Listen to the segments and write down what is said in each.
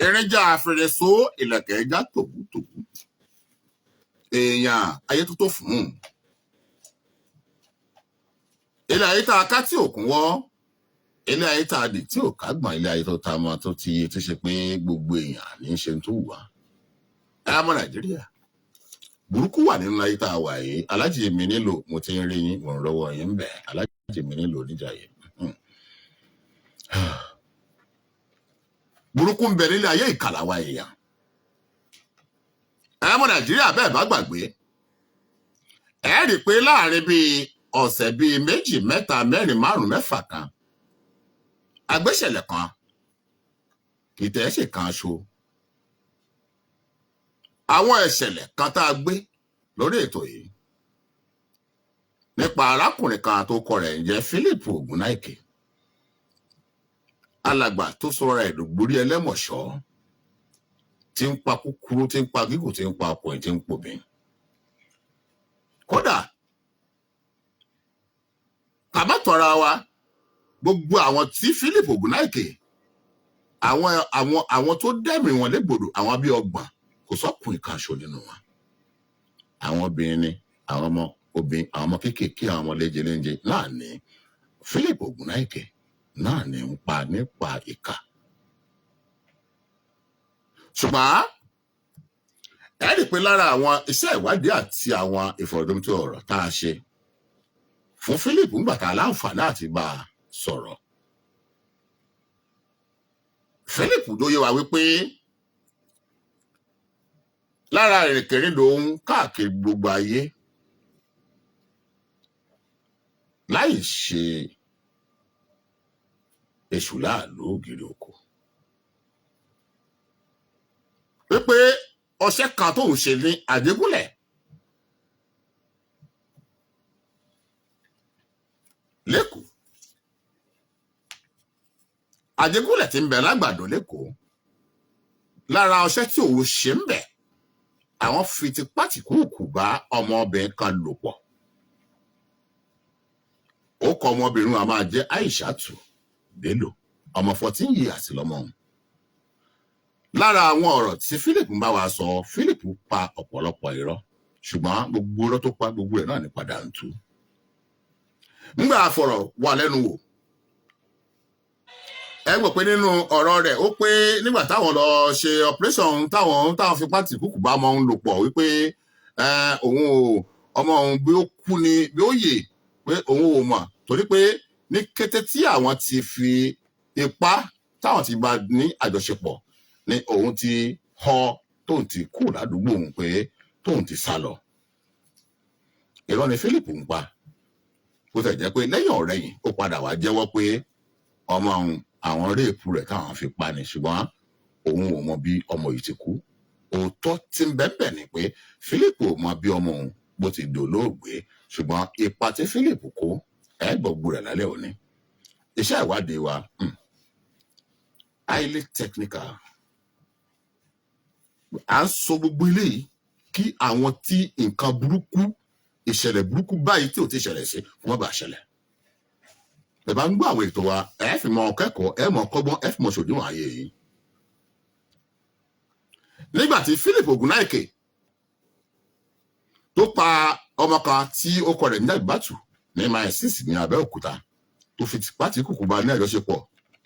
Ẹrẹ́jà àfẹrẹsọ ìlẹ̀kẹ̀ ẹja tòkútòkú èèyàn ayé tó tó fún ilé ayé tá a ká tí òkun wọ́ ilé ayé tá a dì tí ò ká gbọ̀n ilé ayé tó ta mọ́ tó ti tó ṣe pé gbogbo èèyàn ní í ṣe tó wù wá ẹ á mọ Nàìjíríà burúkú wà nínú ayé tá a wà yìí alájì mi nílò mo ti ń rí yín mo ń rọwọ́ yín bẹ̀ alájì mi nílò níjà yìí burúkú ń bẹ nílé ayé ìkàlàwà èèyàn ẹ mọ Nàìjíríà bẹ́ẹ̀ bá gbàgbé ẹ rí i pé láàrin bíi ọ̀sẹ̀ bíi méjì mẹ́ta mẹ́rin márùn mẹ́fà kan agbéṣẹ̀lẹ̀ kan kìtẹ́ ṣe kan ṣo àwọn ìṣẹ̀lẹ̀ kan tá a gbé lórí ètò yìí nípa arákùnrin kan tó kọ rẹ̀ ń jẹ́ Philip Ògúnnáìkè alàgbà tó sọra ẹ̀dùgbórí ẹlẹ́mọ̀ṣọ́ tí ń pa kúkúrú tí ń pa gígùn tí ń pa ọkùnrin tí ń pòbìn kódà kàbátọ̀ra wa gbogbo àwọn tí Philip Ògúnnáìkè àwọn tó dẹ́mi wọn légbodò àwọn bíi 30 kò sọ́kùnrin kan ṣo nínú wọn àwọn obìnrin ni àwọn ọmọ obìnrin àwọn ọmọ kéékèèké àwọn ọmọ léjeléńje náà ní Philip Ògúnnáìkè náà ní ń pa nípa ìkà ṣùgbọ́n ẹ rí i pé lára àwọn iṣẹ́ ìwádìí àti àwọn ìfọ̀rọ̀jomitoro ọ̀rọ̀ tá a ṣe fún Philip ńgbà tá a láǹfààní àti bá a sọ̀rọ̀ Philip dóye wa wípé lára ìrìnkèrindò òun káàkiri gbogbo ayé láì ṣe èṣù láàlú ògiri oko wípé ọṣẹ kan tó ń ṣe ní Àjẹgúnlẹ̀ lẹ́kọ̀ọ́ Àjẹgúnlẹ̀ tí ń bẹ lágbàdo lẹ́kọ̀ọ́ lára ọṣẹ tí òun ṣe ń bẹ àwọn fi tipátìkúùkù bá ọmọbìnrin kan lò pọ̀ ó kọ ọmọbìnrin wa máa jẹ́ Aishatu Bello ọmọ 14 years lọ́mọ òun lára àwọn ọ̀rọ̀ tí Philip ń bá wa sọ Philip pa ọ̀pọ̀lọpọ̀ irọ́ ṣùgbọ́n gbogbo irọ́ tó pa gbogbo ẹ̀ náà ní padà ń tú nígbà àfọ̀rọ̀ wà lẹ́nu wò ẹ gbọ́ pé nínú ọ̀rọ̀ rẹ̀ ó pé nígbà táwọn lọ ṣe operation táwọn fi pátì kúkú bá ọmọ òun lò pọ̀ wípé òun ò ọmọ òun bí ó kú ni bí ó yè pé òun ò mọ̀ torí pé ní kété tí àwọn ti fi ipá táwọn ti bá ní àjọṣepọ̀ ni òun ti họ tóun ti kú ládùúgbò òun pé tóun ti sá lọ irọ́ ni Philip ń pa bó tẹ̀ jẹ́ pé lẹ́yìn ọ̀rẹ́yìn ó padà wá jẹ́wọ́ pé ọmọ òun àwọn réèpù rẹ̀ táwọn fi pa ni ṣùgbọ́n òun ò mọ bí ọmọ yìí ti kú òótọ́ tí ń bẹ́ẹ̀ ni pé Philip ò mọ bí ọmọ òun bó ti dolóògbé ṣùgbọ́n ipa tí Philip kó ẹ gbọ̀gbù rẹ̀ lálẹ́ òní iṣẹ́ ìwádìí wa highly technical à ń sọ gbogbo eléyìí kí àwọn tí nǹkan burúkú ìṣẹ̀lẹ̀ burúkú báyìí tí ò ti ṣẹlẹ̀ sí kó má bàa ṣẹlẹ̀ ẹ bá ń gbọ́ àwọn ètò wa ẹ fi mọ kẹ́kọ̀ọ́ ẹ mọ kọ́gbọ́n ẹ fi mọ ṣòdiwọ̀n ayé yìí nígbà tí Philip Ògúnnáìkè tó pa ọmọ kan tí ó kọ rẹ̀ ní Àgbàtù ní Mile 6 ní Abẹ́òkúta tó fi pátì kùkù bá ní àjọṣepọ̀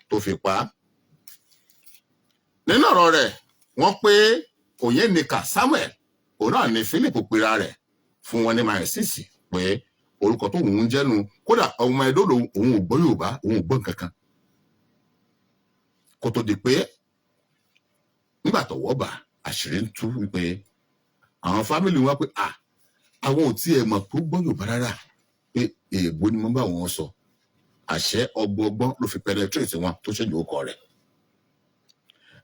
tó fi pa á nínú ọ̀rọ̀ rẹ̀ wọ́n pé Òyènìkà Samuel òun náà ni Philip pera rẹ̀ fún wọn ní Mile 6 pé orúkọ tó ń jẹ́nu kódà ọmọ ẹ̀dọ́ lòun òun ò gbọ́ Yorùbá òun ò gbọ́ nǹkan kan kó tó di pé nígbà tọ́wọ́ bá àṣírí ń tú wípé àwọn fámìlì wọn pé àwọn ò tiẹ̀ mọ̀ tó gbọ́ Yorùbá rárá pé èèbó ni mo bá wọn sọ àṣẹ ọgbọgbọ́n ló fi penetrate wọn tó ṣèjì ó kọ rẹ̀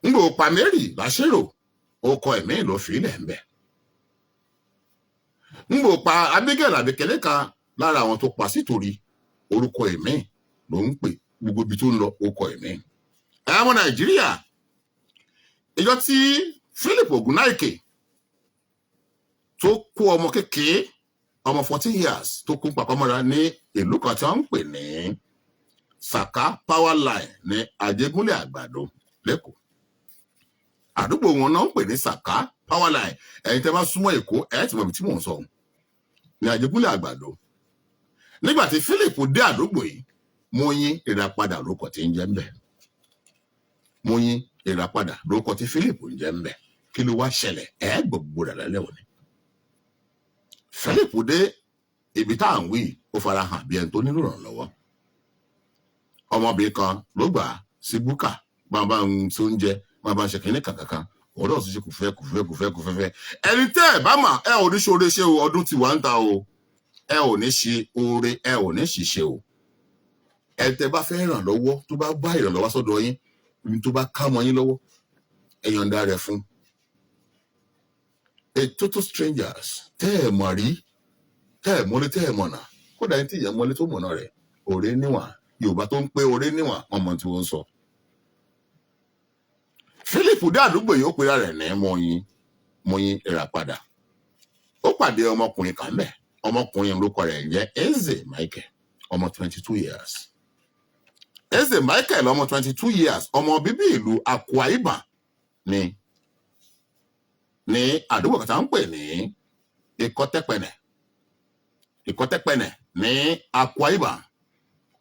ngbò pa Mary Bashiro ó kọ ẹ̀mí ló fi ilẹ̀ ń bẹ̀ ngbò pa Abigail Abikele kan lára àwọn tó pa sítorí orúkọ ẹ̀mí ló ń pè gbogbo ibi tó ń lọ ó kọ ẹ̀mí ẹ̀mọ́ Nàìjíríà ìjọ tí Philip Ògúnnáìkè tó kó ọmọ kékeré ọmọ 14 years tó kún papamọ́ra ní ìlú kan tí wọ́n ń pè ní Saka Power Line ní Ajégúnlẹ̀ Àgbàdo lẹ́kọ̀ọ́. Àdúgbò wọn náà ń pè ní Saka Power Line. Ẹ̀yin tẹ́ bá súnmọ́ Èkó ẹ̀ ti mọ̀ bí tí mò ń sọ ní Ajégúnlẹ̀ Àgbàdo. Nígbà tí Philip dé àdúgbò yìí, Moyin Ìràpadà lórúkọ tí ń jẹ́ ń bẹ̀. Moyin Ìràpadà lórúkọ tí Philip ń jẹ́ ń bẹ̀. Kí ló wá ṣẹlẹ̀? Ẹ̀ gbogbo rẹ̀ lálẹ́ òní. Philip dé ibi tá à ń wí, ó fara hàn bí ẹni tó nílò ìrànlọ́wọ́. Ọmọbìnrin kan ló gbà sí búkà, máa bá ń ṣe oúnjẹ, máa bá ń ṣe kínní kankan. Ọ̀rọ̀ ọ̀sùn ṣe kùfẹ́. Ẹni tẹ́ ẹ̀ bá mà, ẹ ò ní ṣoore ṣe o, ọdún ti wà ń ta o. Ẹ ò ní ṣe oore, ẹ ò ní ṣìṣe o. Ẹ tẹ́ bá fẹ́ ràn lọ́wọ́, tó bá bá ìrànlọ́wọ́ sọ́dọ̀ yín, ibi tó bá ká mọ́ yín lọ́wọ́, ẹ yọ̀ǹda rẹ̀ fún. A total strangers, tẹ́ ẹ̀ mọ̀ rí, tẹ́ ẹ̀ mọ́lé, tẹ́ ẹ̀ mọ̀nà. Kódà ní tí ìyẹn mọ́lé tó mọ̀nà rẹ̀, òré níwọ̀n. Yorùbá tó ń pé òré níwọ̀n, ọmọ tí wọ́n sọ. Philip dé àdúgbò yìí ó pera rẹ̀ ní Moyin Ìràpadà. Ó pàdé ọmọkùnrin kan bẹ́ẹ̀. Ọmọkùnrin lórúkọ rẹ̀ jẹ́ Eze Michael, ọmọ 22 years. Eze Michael, ọmọ 22 years, ọmọ bíbí ìlú Akwa Ibom ní àdúgbò kan tá ń pè ní Ìkọ́tẹ́pẹ̀nẹ̀ ní Akwa Ibom.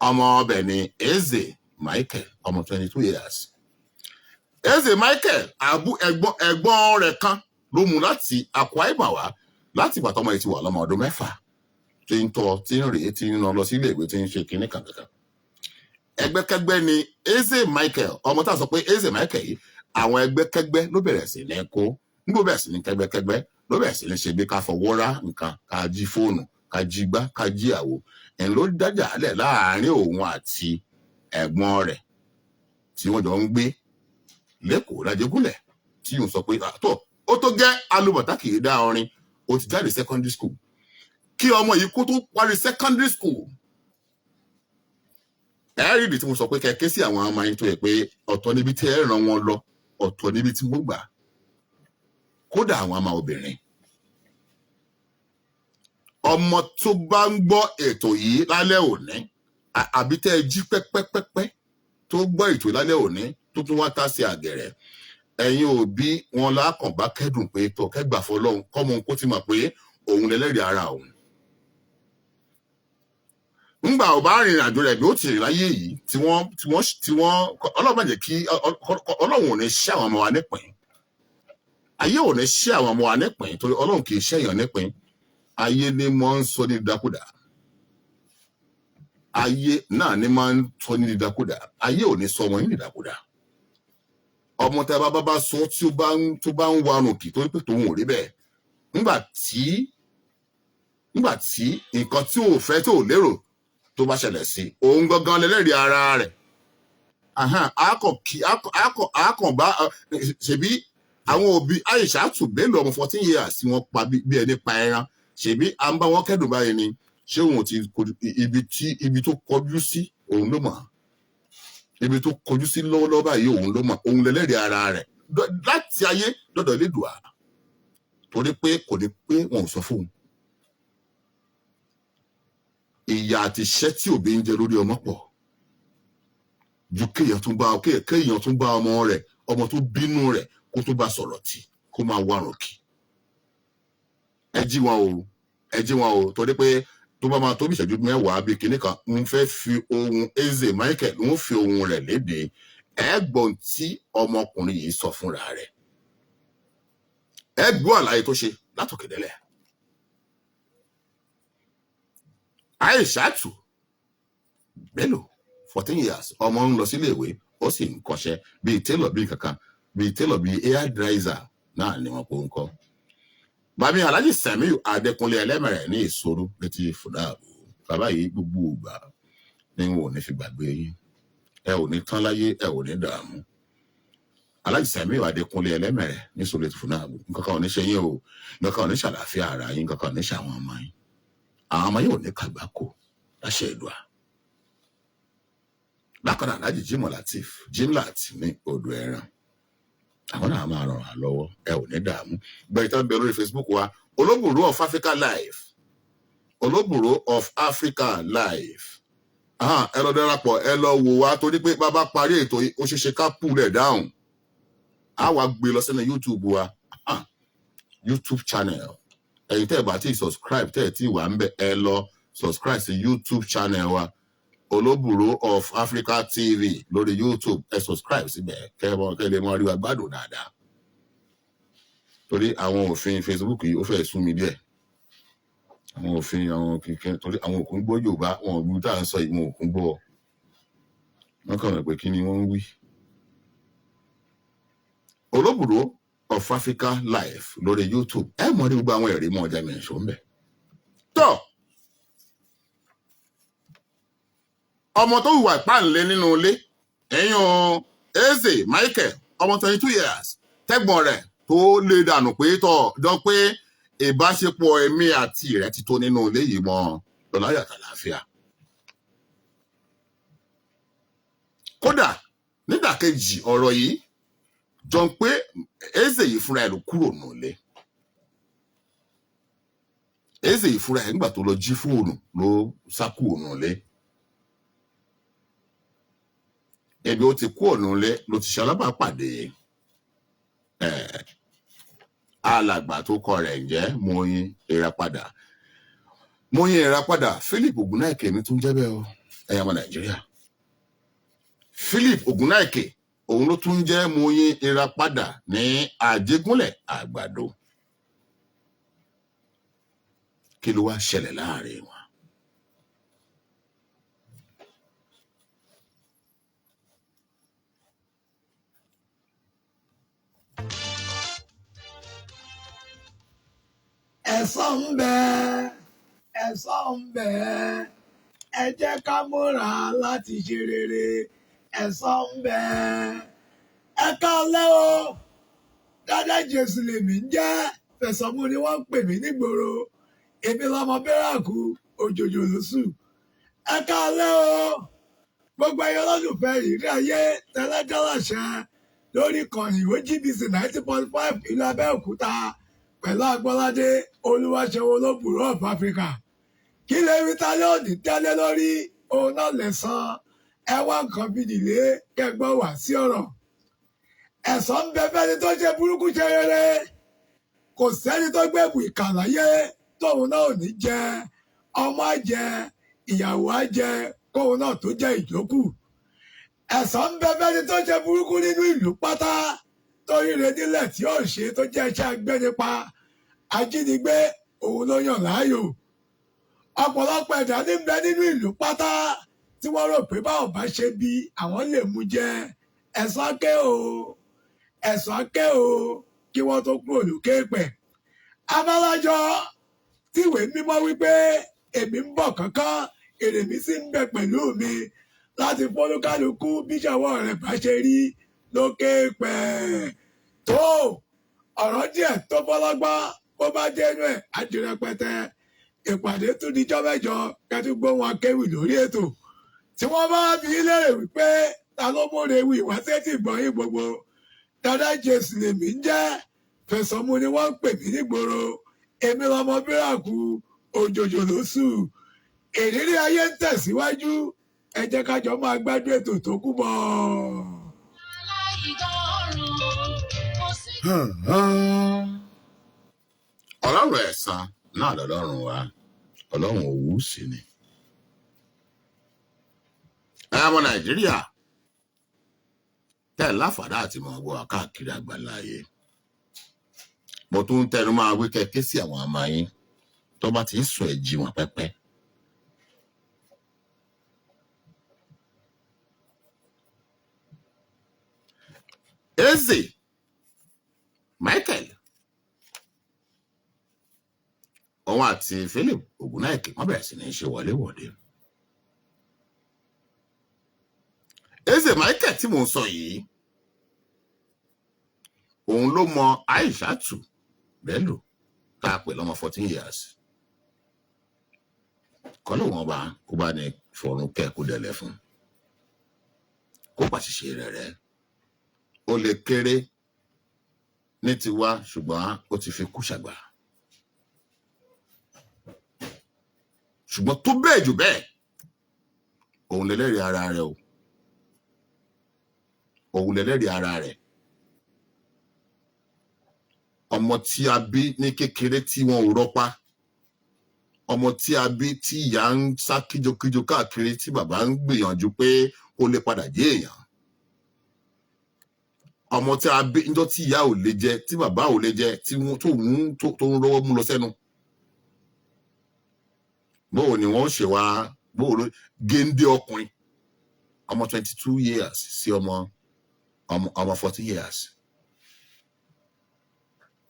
Ọmọ ọbẹ̀ ní Eze Michael, ọmọ 22 years. Eze Michael, ẹ̀gbọ́n rẹ̀ kan ló mú láti Akwa Ibom wá láti ìgbà tọ́mọ yìí ti wà lọ́mọ ọdún 6 tí ń tọ́, tí ń rèé, tí ń lọ sí ilé ìwé, tí ń ṣe kinní kankan. Ẹgbẹ́kẹ́gbẹ́ ni Eze Michael, ọmọ tá a sọ pé Eze Michael yìí, àwọn ẹgbẹ́kẹ́gbẹ́ ló bẹ̀rẹ̀ sí ní kó. Nígbà bẹ̀rẹ̀ sí ní kẹ́gbẹ́kẹ́gbẹ́ ló bẹ̀rẹ̀ sí ní ṣe bí ká fọwọ́ rá nǹkan, ká jí fóònù, ká jí gbá, ká jí àwo. Ẹ̀ń ló dájà lẹ̀ láàárín òun àti ẹ̀gbọ́n rẹ̀ tí wọ́n jọ ń gbé lẹ́kọ̀ọ́ Lájégúnlẹ̀, tí yóò sọ pé àtọ̀ ó tó gẹ́ alùbọ̀tá kì í dá orin, ó ti jáde secondary school. Kí ọmọ yìí kó tó parí secondary school, ẹ rí ìdí tí mo sọ pé kẹ́kẹ́ sí àwọn ọmọ yín tó yẹ pé ọ̀tọ̀ níbi tí ẹ ràn wọn lọ, ọ̀tọ̀ níbi tí mo gbà. Kódà àwọn ọmọ obìnrin, ọmọ tó bá ń gbọ́ ètò yìí lálẹ́ òní, àbí tẹ́ ẹ jí pẹ́pẹ́pẹ́pẹ́ tó gbọ́ ètò lálẹ́ òní tó tún wá tá sí àgẹ̀rẹ̀, ẹ̀yin òbí wọn lákàn bá kẹ́dùn pé tó kẹ́gbà fọlọ́run kọ́mọ kó ti mọ̀ pé òun lẹ́lẹ́rìí ara òun. Ńgbà ò bá rìnrìn àjò rẹ̀ bí ó ti rìn láyé yìí, tí wọ́n Ọlọ́run má jẹ́ kí Ọlọ́run ò ní ṣẹ́ àwọn ọmọ wa nípìn. Ayé ò ní ṣẹ́ àwọn ọmọ wa nípìn, torí Ọlọ́run kì í ṣẹ́yàn nípìn. Ayé ni mo ń sọ ní dídákúdà. Ayé náà ni máa ń sọ ní dídákúdà. Ayé ò ní sọ ọmọ yín dídákúdà. Ọmọ tẹ́ bá sọ tí ó bá ń warùn kì torí pé tòun ò rí bẹ́ẹ̀. Nígbà tí nǹkan tí ò fẹ́ tí ò lérò tó bá ṣẹlẹ̀ sí, òun gangan lẹ́lẹ́rìí ara rẹ̀. Àákàn bá ṣebí àwọn òbí Aishatu Bello ọmọ 14 years tí wọ́n pa bí ẹni pa ẹran. Ṣebí à ń bá wọn kẹ́dùn báyìí ni, ṣé òun ti ibi tó kọjú sí òun ló mọ̀. Ibi tó kọjú sí lọ́wọ́lọ́wọ́ báyìí òun ló mọ̀. Òun lẹ́lẹ́rìí ara rẹ̀ láti ayé lọ́dọ̀ Elédùà, torí pé kò ní pé wọn ò sọ fóun. Ìyà àti iṣẹ́ tí òbí ń jẹ lórí ọmọ pọ̀ ju kéèyàn tún bá ọmọ rẹ̀, ọmọ tó bínú rẹ̀, kó tó bá sọ̀rọ̀ tì, kó máa warùn kì. Ẹ jí wọn o, torí pé tó bá máa tó bí ìṣẹ́jú 10 bí kinní kan, ń fẹ́ fi ohun Eze Michael, ń fi ohun rẹ̀ léde. Ẹ̀gbọ́n tí ọmọkùnrin yìí sọ fúnra rẹ̀, ẹgbọ́ àlàyé tó ṣe látòkè délẹ̀. Aishatu Bello 14 years, ọmọ ń lọ sílé ìwé, ó sì ń kọ́ṣẹ́ bíi tailor, bíi hairdresser náà ni wọ́n kó ń kọ́. Bàbá Alhaji Semiu Adékúnlé Ẹlẹ́mẹ̀rẹ̀ ní Ìṣòro létí Fúdàbù. Bàbá yìí gbogbo ìgbà ni wọn ò ní fi gbàgbé yín. Ẹ ò ní tán láyé, ẹ ò ní dààmú. Alhaji Semiu Adékúnlé Ẹlẹ́mẹ̀rẹ̀ ní Ìṣòro létí Fúdàbù. Nǹkan kan ò ní ṣe yín o, nǹkan kan ò ní ṣàlàáfíà ara yín, nǹkan kan ò ní ṣàwọn ọmọ yín. Àwọn ọmọ yóò ní kàgbákò láṣẹ Èdùà. Bákan náà Alhaji Jimoh Lateef Jimlat ní Odò Ẹran, àwọn náà máa ràn án lọ́wọ́, ẹ ò ní dààmú. Gbẹ̀yìn tó ń bẹ lórí Facebook wa, Olóbùrú of Africa Live, Olóbùrò of Africa Live. Ẹ lọ darapọ̀, ẹ lọ wò wá torí pé bàbá parí ètò yìí ó ṣeéṣe ká pull down. A wá gbé lọ sínú YouTube wa. YouTube channel. Ẹ̀yin tẹ́ bá ti subscribe, tẹ́ ti wà ńbẹ̀, ẹ lọ subscribe sí YouTube channel wa. Olóbùrò of Africa TV lórí YouTube. Ẹ subscribe síbẹ̀ kẹ́ lè mọ rí wa gbádùn dáadáa. Torí àwọn òfin Facebook yìí ó fẹ́ sún mi díẹ̀. Àwọn òfin àwọn kíkẹ́ torí àwọn òkun gbọ́ Yorùbá, wọn ò gbọ́ tá à ń sọ yìí, wọn òkun gbọ́. Wọ́n kàn mọ̀ pé kí ni wọ́n ń wí. Olóbùrò of Africa Live lórí YouTube. Ẹ mọ̀ ní gbogbo àwọn ẹ̀rí mọ́ ọjà mẹ́rin ṣó ń bẹ̀. Tọ́ ọmọ tó hùwà ìpáǹlé nínú ilé ẹ̀yàn Eze Michael ọmọ 22 years tẹ́gbọ̀n rẹ̀ tó lè dànù pé tọ̀ jọ pé ìbáṣepọ̀ ẹ̀mí àti rẹ̀ ti tó nínú ilé yìí mọ́ lọ́láyà tàlàáfíà. Kódà nídàkejì ọ̀rọ̀ yìí jọ pé Eze yìí fúnra ẹ̀ ló kúrò nínú ilé. Eze yìí fúnra ẹ̀ nígbà tó lọ jí fóònù ló sá kúrò nínú ilé. Ẹbí ó ti kúrò nínú ilé ló ti ṣalábàápàdé alàgbà tó kọ rẹ̀ jẹ́ Moyin Ìràpadà. Moyin Ìràpadà Philip Ogunaike mi tún jẹ́ bẹ́ẹ̀ o ẹ̀yin ọmọ Nàìjíríà. Philip Ogunaike òun ló tún jẹ́ Moyin Ìràpadà ní Àjẹgúnlẹ̀ Àgbàdo. Kí ló wá ṣẹlẹ̀ láàrin wọn? Ẹ̀san ń bẹ, ẹ̀san ń bẹ, ẹ jẹ́ ká múra láti ṣe rere. Ẹ̀san ń bẹ, ẹ káalẹ́ o, Dádá Jésù lèmi ń jẹ́, Fẹ̀sánmú ni wọ́n ń pè mí nígboro, èmi lọmọ Bẹ́ràkú òjòjò lóṣù. Ẹ káalẹ́ o, gbogbo ẹyọ lọ́dúnfẹ́ ìrírí ayé tẹ́lẹ́jọ́láṣẹ lórí ìkànnì OGBC 90.5 ìlú Abẹ́òkúta pẹ̀lú Agbọ́ládé Olúwaṣeun Olóbùrò of Africa. Kí lè rí ta lónìí tẹ́lẹ̀ lórí òun náà lẹ̀san. Ẹ wá nǹkan fìdílé kẹgbọ́n wá sí ọ̀rọ̀. Ẹ̀san ń bẹ fẹ́ni tó ṣe burúkú ṣe rere. Kò sẹ́ni tó gbẹ̀bù ìkà láyé tóun náà ò ní jẹ. Ọmọ á jẹ, ìyàwó á jẹ, kóun náà tó jẹ ìjókù. Ẹ̀san ń bẹ fẹ́ni tó ṣe burúkú nínú ìlú pátá. Torí rẹ̀ nílẹ̀ tí ó ṣe tó jẹ́ iṣẹ́ agbẹ́nipa ajínigbé òun ló yàn láàyò. Ọ̀pọ̀lọpọ̀ ẹ̀dá ní bẹ nínú ìlú pátá tí wọ́n rò pé báwọn bá ṣe bí àwọn lè mú jẹ. Ẹ̀san ké o, ẹ̀san ké o kí wọ́n tó kúrò lókè pẹ̀. Abálájọ tíwèé mímọ́ wípé èmi ń bọ̀ kánkán èrè mi sì ń bẹ pẹ̀lú mi láti fọ́lúkálukú bíṣọ̀wọ́ rẹ̀ bá ṣe rí lókè pẹ̀. Tó ọ̀rọ̀ díẹ̀ tó bọ́lọ́gbọ́n bó bá dénú ẹ̀ àdìrẹpẹtẹ. Ìpàdé tún dijọ́ mẹ́jọ kẹ́tùgbó wọn kéwì lórí ètò. Tí wọ́n bá fi léèrè wípé ta ló múre wí wá sétí gbọ̀nyìn gbogbo. Dádá Jésù lèmi ń jẹ́, Fẹ̀sánmú ni wọ́n ń pè mí nígboro. Èmi lọmọ Bẹ́ràkú òjòjò lóṣù. Ìrírí ayé ń tẹ̀síwájú. Ẹ jẹ́ ká jọ máa gbádùn ètò tó kù bọ̀. Ọlọ́run ẹ̀san náà lọ́lọ́run wa, Ọlọ́run òwú sí ni. Ẹ̀yin ọmọ Nàìjíríà tẹ́ láǹfààní àti mọ̀ ọgbọ́n káàkiri àgbáláyé. Mo tún ń tẹnu máa wí kẹ́kẹ́ sí àwọn ọmọ yín tó bá ti ń sùn ẹ̀jí wọn pẹ́pẹ́. Eze Michael òun àti Philip Ogunaike wọ́n bẹ̀rẹ̀ sí ní ṣe wọléwọ̀de. Eze Michael tí mò ń sọ yìí òun ló mọ Aishatu Bello tá a pè lọ́mọ 14 years. Kọ́ ló wọn bá kó bá ní fọ̀run kẹ́ kó dẹ̀lẹ̀ fún kó pàṣẹṣe rẹ̀. Ó lè kéré ní tiwa ṣùgbọ́n ó ti fi kú ṣàgbà. ṣùgbọ́n tó bẹ́ẹ̀ jù bẹ́ẹ̀ òun lẹ́lẹ́rìí ara rẹ̀ o òun lẹ́lẹ́rìí ara rẹ̀ ọmọ tí a bí ní kékeré tí wọn ò rọ́pá ọmọ tí a bí tí ìyá ń sá kíjokíjo káàkiri tí bàbá ń gbìyànjú pé ó lè padà jẹ́ èèyàn ọmọ tí a bí níjọ́ tí ìyá ò lè jẹ tí bàbá ò lè jẹ tí tó ń rọ́wọ́ mú lọ sẹ́nu bóò ni wọ́n ṣe wá bóò ló géńdé ọkùnrin ọmọ 22 years sí ọmọ 40 years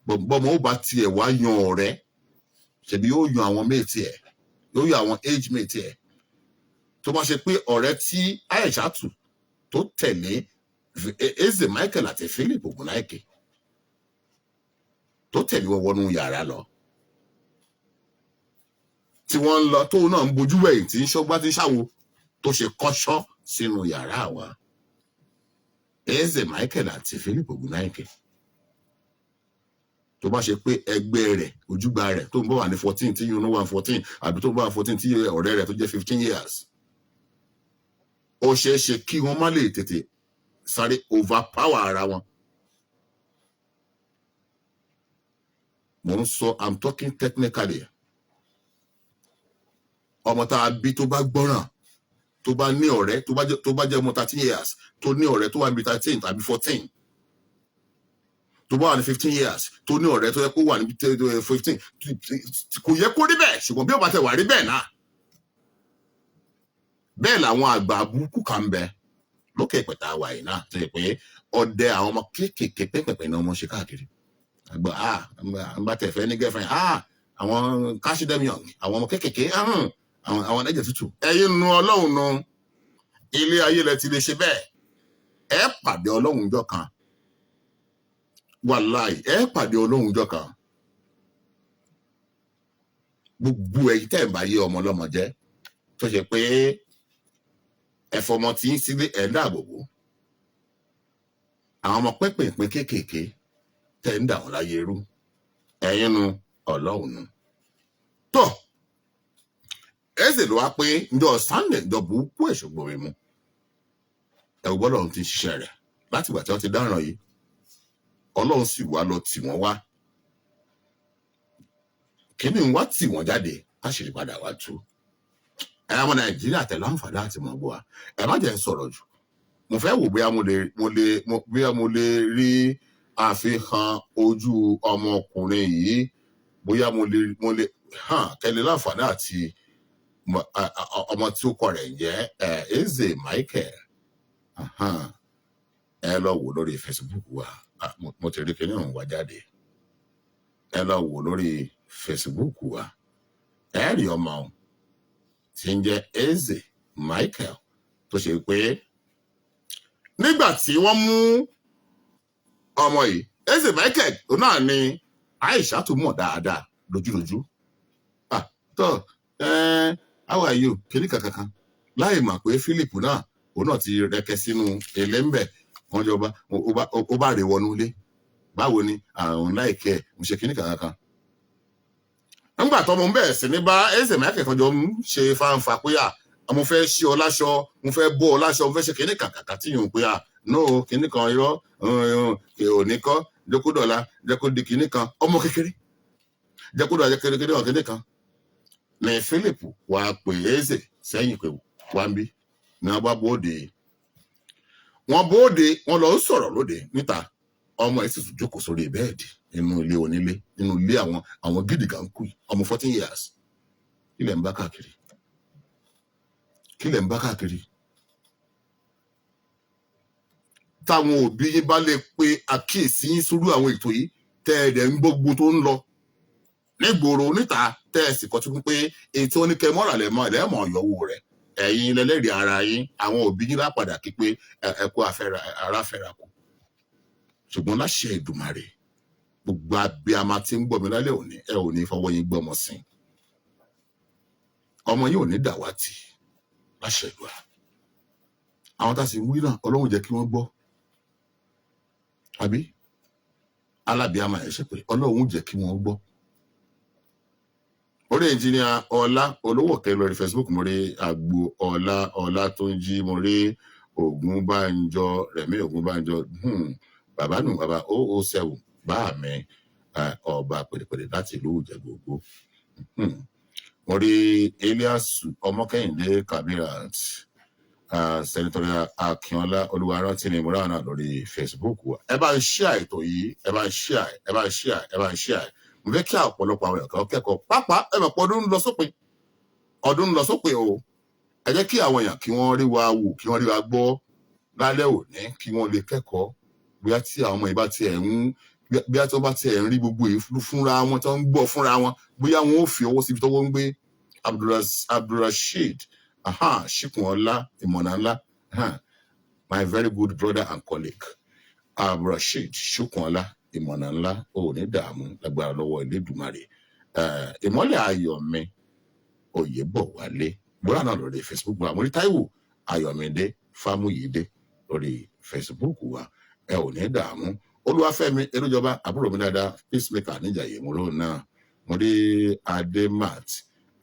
bọ́mọ ó bá tiẹ̀ wá yan ọ̀rẹ́ ṣebí yóò yan àwọn méètì ẹ̀ yóò yan àwọn age méètì ẹ̀ tó bá ṣe pé ọ̀rẹ́ tí Aishatu tó tẹ̀lé Eze Michael àti Philip Ogunnaike tó tẹ̀lé wọn wọnú yàrá lọ tí wọ́n ń lọ tóun náà ń bojú wẹ̀yìn tí ń ṣọ́gbá tí ń ṣàwo tó ṣe kọ́ṣọ́ sínú yàrá àwọn Eze Michael àti Philip Ogunnaike tó bá ṣe pé ẹgbẹ́ rẹ̀ ojúgbà rẹ̀ tó ń bọ̀ wà ní 14 tí yóò wà 14 àbí tó ń bọ̀ wà 14 tí ọ̀rẹ́ rẹ̀ tó jẹ́ 15 years ó ṣeé ṣe kí wọ́n má lè tètè sáré overpower ara wọn. Mo ń sọ I'm talking technically. Ọmọ tá a bí tó bá gbọ́ràn tó bá ní ọ̀rẹ́ tó bá jẹ́ ọmọ 13 years tó ní ọ̀rẹ́ tó wà ní 13 tàbí 14 tó bá wà ní 15 years tó ní ọ̀rẹ́ tó yẹ kó wà ní 15 kò yẹ kó rí bẹ́ẹ̀ ṣùgbọ́n bí ó bá tẹ̀ wà rí bẹ́ẹ̀ náà bẹ́ẹ̀ làwọn àgbà burúkú kan bẹ lókè pẹ̀tà wà yìí náà tó yẹ pé ọdẹ àwọn ọmọ kéékèèké pẹ́pẹ̀pẹ́ náà wọ́n ṣe káàkiri àgbà àgbà tẹ̀fẹ́ ní girlfriend àwọn káṣídẹ́mìọ̀n àwọn ọmọ kéékèèké àwọn ẹ̀jẹ̀ tútù ẹ̀yin nu ọlọ́run nu ilé ayé lẹ ti lè ṣe bẹ́ẹ̀ ẹ pàdé ọlọ́run jọ kan wàláì ẹ pàdé ọlọ́run jọ kan gbogbo ẹ̀yin tẹ́ ẹ̀ bá yé ọmọ ọlọ́mọ jẹ́ tó ṣe pé ẹ̀fọ́mọ tí ń sílé ẹ̀ ń dáàbò bò àwọn ọmọ pẹ́pẹ̀pẹ́ kéékèèké tẹ́ ń dà wọ́n láyé rú ẹ̀yin nu ọlọ́run nu tó Eze ló wá pé ǹjọ́ Sunday ǹjọ́ burúkú ẹ̀ṣọ́gbọ̀n mi mú ẹ̀rù bọ́lọ́run ti ń ṣiṣẹ́ rẹ̀ láti ìgbà tí wọ́n ti dáràn yìí ọlọ́run sì wá lọ tì wọ́n wá kíní ń wá tì wọ́n jáde láṣìírí padà wá tú ẹ̀yà ọmọ Nàìjíríà tẹ̀lé àǹfààní àti mọ̀ bọ́ wa ẹ má jẹ́ sọ̀rọ̀ jù mo fẹ́ wò bóyá mo lè rí àfihàn ojú ọmọkùnrin yìí bóyá mo lè kẹ́lẹ́ láǹfààní àti ọmọ tí ó kọ rẹ̀ jẹ́ Eze Michael ẹ lọ wò lórí Facebook wa mo ti rí kíní ọ̀hún wá jáde ẹ lọ wò lórí Facebook wa ẹ rí ọmọ ọ̀hún tí ń jẹ́ Eze Michael tó ṣe pé nígbà tí wọ́n mú ọmọ yìí Eze Michael náà ni Aishatu mọ̀ dáadáa lójúlójú tó how are you kiri kankan láì mà pé Philip náà òun náà ti rẹkẹ sínú ẹlẹ́mbẹ̀ wọn jọba ó bá rè wọnú ilé báwo ni àwọn láìkẹ́ mo ṣe kíní kankan nígbà tó mo ń bẹ̀rẹ̀ sí ní bá Eze Michael kan jọ ń ṣe fáńfà pé mo fẹ́ ṣí ọ láṣọ mo fẹ́ bọ́ ọ láṣọ mo fẹ́ ṣe kíní kankan tí yòó pé no kíní kan irọ́ òní kọ́ jẹ́kúdọ̀la jẹ́kúdì kíní kan ọmọ kékeré jẹ́kúdọ̀la jẹ́kúdì kíní kan ní Philip wà pé Eze sẹ́yìn pé wá ń bí ní wọ́n bá bóde wọ́n lọ sọ̀rọ̀ lóde níta ọmọ ẹ̀ sì tún jókòó sórí bẹ́ẹ̀dì nínú ilé onílé nínú ilé àwọn gidi kan kú ọmọ 14 years kí lẹ̀ ń bá káàkiri táwọn òbí yín bá lè pe àkíyèsí yín sórí àwọn ètò yìí tẹ́ ẹ̀dẹ̀ ń gbogbo tó ń lọ nígboro níta tẹ́ ẹ̀ sì kọ́tún pé ètò oníkẹ́ mọ́ra lẹ́mọ̀ ọ̀yọ́wò rẹ̀ ẹ̀yin lẹ́lẹ́rìí ara yín àwọn òbí yín lápadà kí pé ẹ̀kọ́ ara fẹ́ra kù ṣùgbọ́n láṣẹ Èdùmàrè gbogbo abiyamọ tí ń gbọ́ mi lálẹ́ òní ẹ ò ní fọwọ́ yín gbọ́mọ sí ọmọ yìí ò ní dàwátì láṣẹ ìlú àwọn tá a sì ń wí náà Ọlọ́run jẹ́ kí wọ́n gbọ́ àbí alábìyamọ ẹ̀ ṣe pé Ọlọ́run jẹ́ kí wọ́n gbọ́ orí ẹnjìníà ọlá olówó kẹrin lórí Facebook mo rí àgbo ọlá tó ń jí mo rí Ògúnbánjọ Rẹ̀mí Ògúnbánjọ bàbá nù bàbá 007 bá mi ọba pèrèpèrè láti ìlú Ìjẹ̀bú-Ògbó. mo rí Eliasu Ọmọkẹ́yìndé Kabirat Senatorial Akínọlá Olúwarántí ni mo rà náà lórí Facebook wa. ẹ bá ń share ètò yìí ẹ bá ń share mo fẹ́ kí ọ̀pọ̀lọpọ̀ àwọn èèyàn kẹ́kọ̀ọ́ pápá ẹ̀mọ̀ pọ̀ ọdún ń lọ sópin o ẹ jẹ́ kí àwọn èèyàn kí wọ́n rí wa wò kí wọ́n rí wa gbọ́ lálẹ́ òní kí wọ́n lè kẹ́kọ̀ọ́ bóyá tí àwọn ọmọ yìí bá tiẹ̀ ń bóyá tí wọ́n bá tiẹ̀ ń rí gbogbo yìí fúnra wọn tí wọ́n ń gbọ́ fúnra wọn bóyá wọn ò fi ọwọ́ síbi tọ́wọ́ ń gbé Abdulrasheed Ṣìkùnọlá ìmọ̀nà ńlá my very good brother and colleague Abdulrasheed Ṣìkùnọlá ìmọ̀nà ńlá ò ní dààmú lágbára lọ́wọ́ Elédùmarè. Ìmọ́lẹ̀ Ayọ̀mí Oyèbọ̀wálé bóyá náà lórí Facebook wa mo rí Táíwò Ayọ̀mídé Fámúyídé lórí Facebook wa ẹ ò ní dààmú. Olúwafẹ́mi Elújọba àbúrò mi dáadáa peacemaker níjàyè mo lóun náà mo rí Adémat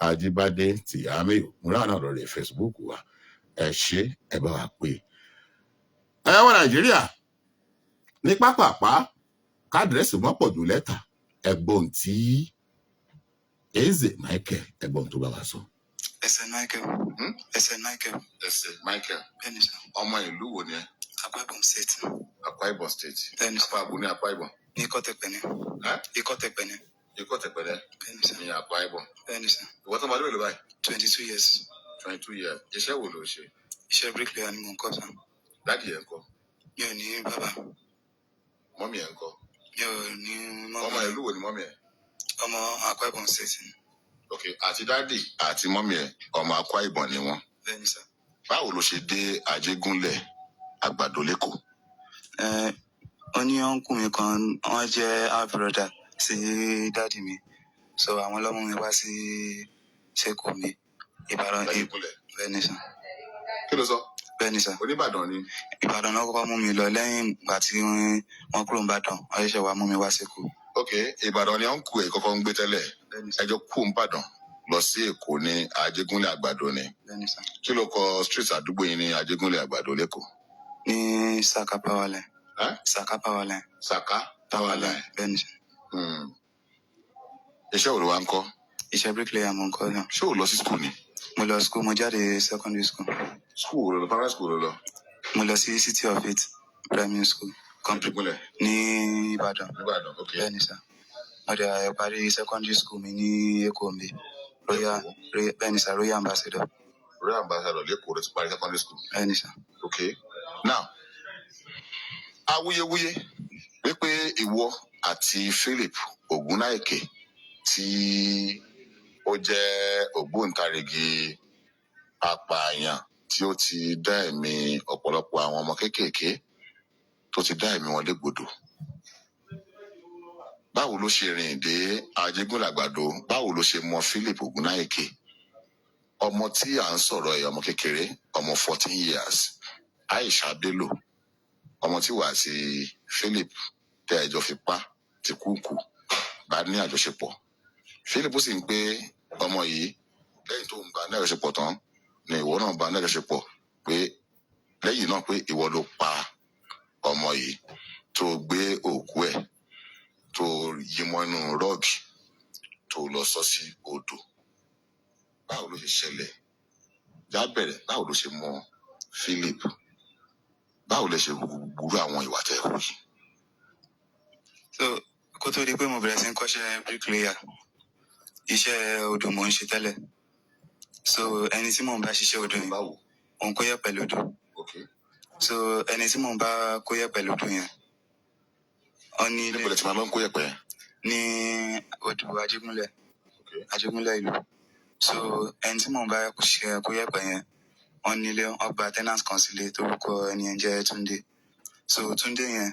Ajíbádé Tìyámẹ́yò mo rí náà lórí Facebook wa ẹ ṣé ẹ bá wa pé ẹ wọ Nàìjíríà ní pápápá kádírẹ́sì mọ́pọ̀ jù lẹ́tà ẹ̀gbọ́n tí Eze Michael ẹ̀gbọ́n tó bá wa sọ. Ẹsẹ̀ Michael. Bẹ́ẹ̀ni sà. ọmọ ìlú wo ni ẹ. Akwa Ibom State. Akwa Ibom State. Bẹ́ẹ̀ni sà. Akwa Ibom ní Akwa Ibom. Ní Ikọ́tẹ̀pẹ̀nẹ̀. Ikọ́tẹ̀pẹ̀nẹ̀. Ikọ́tẹ̀pẹ̀nẹ̀. Bẹ́ẹ̀ni sà. ní Akwa Ibom. Bẹ́ẹ̀ni sà. ìwọ tó máa lóye lọ báyìí. 22 years. 22 years. iṣẹ́ wo ló ṣe. Iṣẹ́ bricklayer ni mò ń kọ́ sà. Dádì ẹ̀ ń kọ́. Mi ò ní bàbá. Mọ́mì ẹ̀ ń kọ́. Mi ò ní mọ́mì. ọmọ ìlú wo ni mọ́mì ẹ̀. Ọmọ Akwa Ibom State ni. ok àti dádì àti mọ́mì ẹ̀ ọmọ Akwa Ibom ni wọ́n. Bẹ́ẹ̀ni sà. báwo ló ṣe dé Àjẹgúnlẹ̀ Àgbàdo lẹ́kọ̀ọ́. Ó ní ọ̀nkù mi kan wọ́n jẹ́ half brother sí dáàdì mi, so àwọn ló mú mi wá sí Ṣẹ́kù mi Ìbàdàn. Àjẹgúnlẹ̀. Bẹ́ẹ̀ni sà. kí ló sọ. Bẹ́ẹ̀ni sà. Oníbàdàn ni. Ìbàdàn náà kọ́kọ́ mú mi lọ lẹ́yìn ìgbà tí wọ́n kúrò Ìbàdàn wọ́n ṣẹ̀ṣẹ̀ wá mú mi wá Ṣẹ́kù. ok Ìbàdàn ni ọ̀nkù ẹ̀ kọ́kọ́ ń gbé tẹ́lẹ̀ Bẹ́ẹ̀ni sà. ẹjọ́ kú Ìbàdàn lọ sí Èkó ní Àjẹgúnlẹ̀ Àgbàdo ni. Bẹ́ẹ̀ni sà. kí ló kọ street àdúgbò yìí ní Àjẹgúnlẹ̀ Àgbàdo lẹ́kọ̀ọ́. Ní Saka Power Line. Saka Power Line. Saka Power Line. Bẹ́ẹ̀ni sà. iṣẹ́ wo ló wá ń kọ́. Iṣẹ́ bricklayer mo ń kọ́ náà. ṣé o lọ sí school ni. Mo lọ school, mo jáde secondary school. school wo ló lọ primary school ló lọ. Mo lọ sí City of Faith Primary School Àjẹgúnlẹ̀. ní Ìbàdàn. Ìbàdàn ok. Bẹ́ẹ̀ni sà. Mo dẹ̀ parí secondary school mi ní Èkó mi. Bẹ́ẹ̀ni sà, Royal Ambassador. Royal Ambassador lẹ́kọ̀ọ́ ló ti parí secondary school. Bẹ́ẹ̀ni sà. ok now awuyewuye wípé ìwọ àti Philip Ògúnnáìkè tí ó jẹ́ ògbóǹtarìgì apààyàn tí ó ti dá ẹ̀mí ọ̀pọ̀lọpọ̀ àwọn ọmọ kéékèèké tó ti dá ẹ̀mí wọn légbodò. báwo ló ṣe rìn dé Àjẹgúnlẹ̀ Àgbàdo báwo ló ṣe mọ Philip Ògúnnáìkè ọmọ tí à ń sọ̀rọ̀ ẹ̀ ọmọ kékeré ọmọ 14 years Aisha Bello ọmọ tí wàá sí Philip tẹ ẹjọ́ fipá ti kúkú bá ní àjọṣepọ̀. Philip sì ń pé ọmọ yìí lẹ́yìn tó ń bá ní àjọṣepọ̀ tán ni ìwọ náà bá ní àjọṣepọ̀ pé lẹ́yìn náà pé ìwọ ló pa ọmọ yìí tó gbé òkú ẹ̀ tó yí mọ́ inú rọ́ọ̀gì tó lọ sọ sí odò. báwo ló ṣe ṣẹlẹ̀ já bẹ̀rẹ̀ báwo ló ṣe mọ Philip báwo lẹ ṣe gbúrú àwọn ìwà tẹ́ hù yìí. So kó tó di pé mo bẹ̀rẹ̀ sí ń kọ́ṣẹ́ bricklayer, iṣẹ́ odò mò ń ṣe tẹ́lẹ̀. So ẹni tí mò ń bá ṣiṣẹ́ odò yẹn báwo. òun kó yẹ̀pẹ̀ lódò. ok So ẹni tí mò ń bá kó yẹ̀pẹ̀ lódò yẹn ó ní ilé níbo lẹ ti máa lọ ń kó yẹ̀pẹ̀. ní odò Àjẹgúnlẹ̀. ok Àjẹgúnlẹ̀ ìlú. So ẹni tí mò ń bá ṣe kó yẹ̀pẹ̀ yẹn wọ́n nílé wọ́n gba tenant kan sílé torúkọ ẹni yẹn jẹ́ Túndé. So Túndé yẹn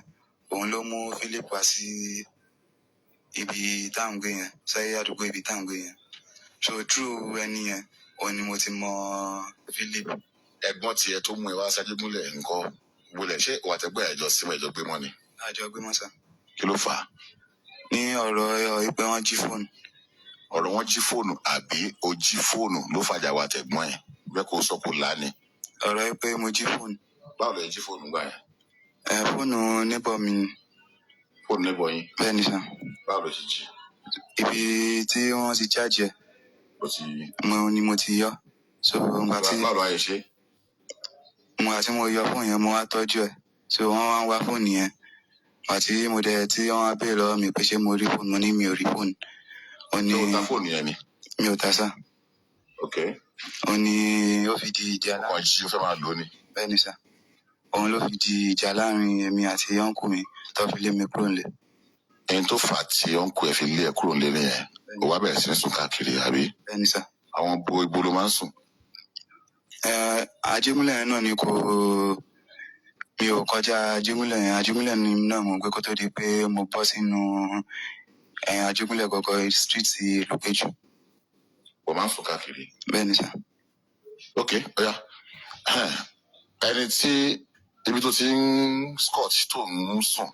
òun ló mú Philip wá sí ibi tá à ń gbé yẹn sáyé àdúgbò ibi tá à ń gbé yẹn. So through ẹni yẹn òun ni mo ti mọ Philip. ẹ̀gbọ́n tiẹ̀ tó mú ẹ wá s'Àjẹgúnlẹ̀ nǹkan wọlé ṣé ìwà tẹgbẹ ẹjọ símọ ẹjọ gbé mọ ni. Àjọ gbé mọ́ sá. kí ló fà á. Ní ọ̀rọ̀ ìpè wọn jí fóònù ọ̀rọ̀ wọn jí fóònù àbí o jí fóònù ló fàjà wa tẹ̀gbọ́n ẹ̀ bẹ́ẹ̀ kó sọ kò lánìí. ọ̀rọ̀ ẹ pé mo jí fóònù. báwo lè jí fóònù gbà yẹn. Fóònù neighbor mi ni. fóònù neighbor yín. bẹ́ẹ̀ ni sà. báwo ló ṣe jí. ibi tí wọ́n ti charge ẹ̀ mo ti yọ. so ngbà tí báwo ló ayé ṣe. àti mo yọ fóònù yẹn mo wá tọ́jú ẹ̀ so wọ́n wá ń wá fóònù yẹn àti tí wọ́n wá béèrè lọ́wọ́ mi pé ṣé mo rí fóònù mo ní mi ò rí fóònù. ó ní tó ta fóònù yẹn ni. mi ò ta sá. ok. ó ní ó fi di ìjà ọkàn jí ó fẹ́ máa lò ó ni. bẹ́ẹ̀ ni sà. òun ló fi di ìjà láàrin èmi àti ọ̀nkù mi tó fi lé mi kúrò nílé. ẹni tó fà á tí ọ̀nkù ẹ̀ fi lé ẹ kúrò nílé yẹn ó wá bẹ̀rẹ̀ sí ní sùn káàkiri àbí. bẹ́ẹ̀ ni sà. àwọn ibo ló máa ń sùn. Àjẹgúnlẹ̀ yẹn náà ni mi ò kọjá Àjẹgúnlẹ̀ ni náà mo gbé kó tó di pé mo bọ́ sínú Àjẹgúnlẹ̀ gọ́gọ́ street Ìlúpéjú. o máa ń sùn káàkiri. bẹ́ẹ̀ ni sà. ok ọ̀ya ẹni tí ibi tó ti ń scotch tó ń sùn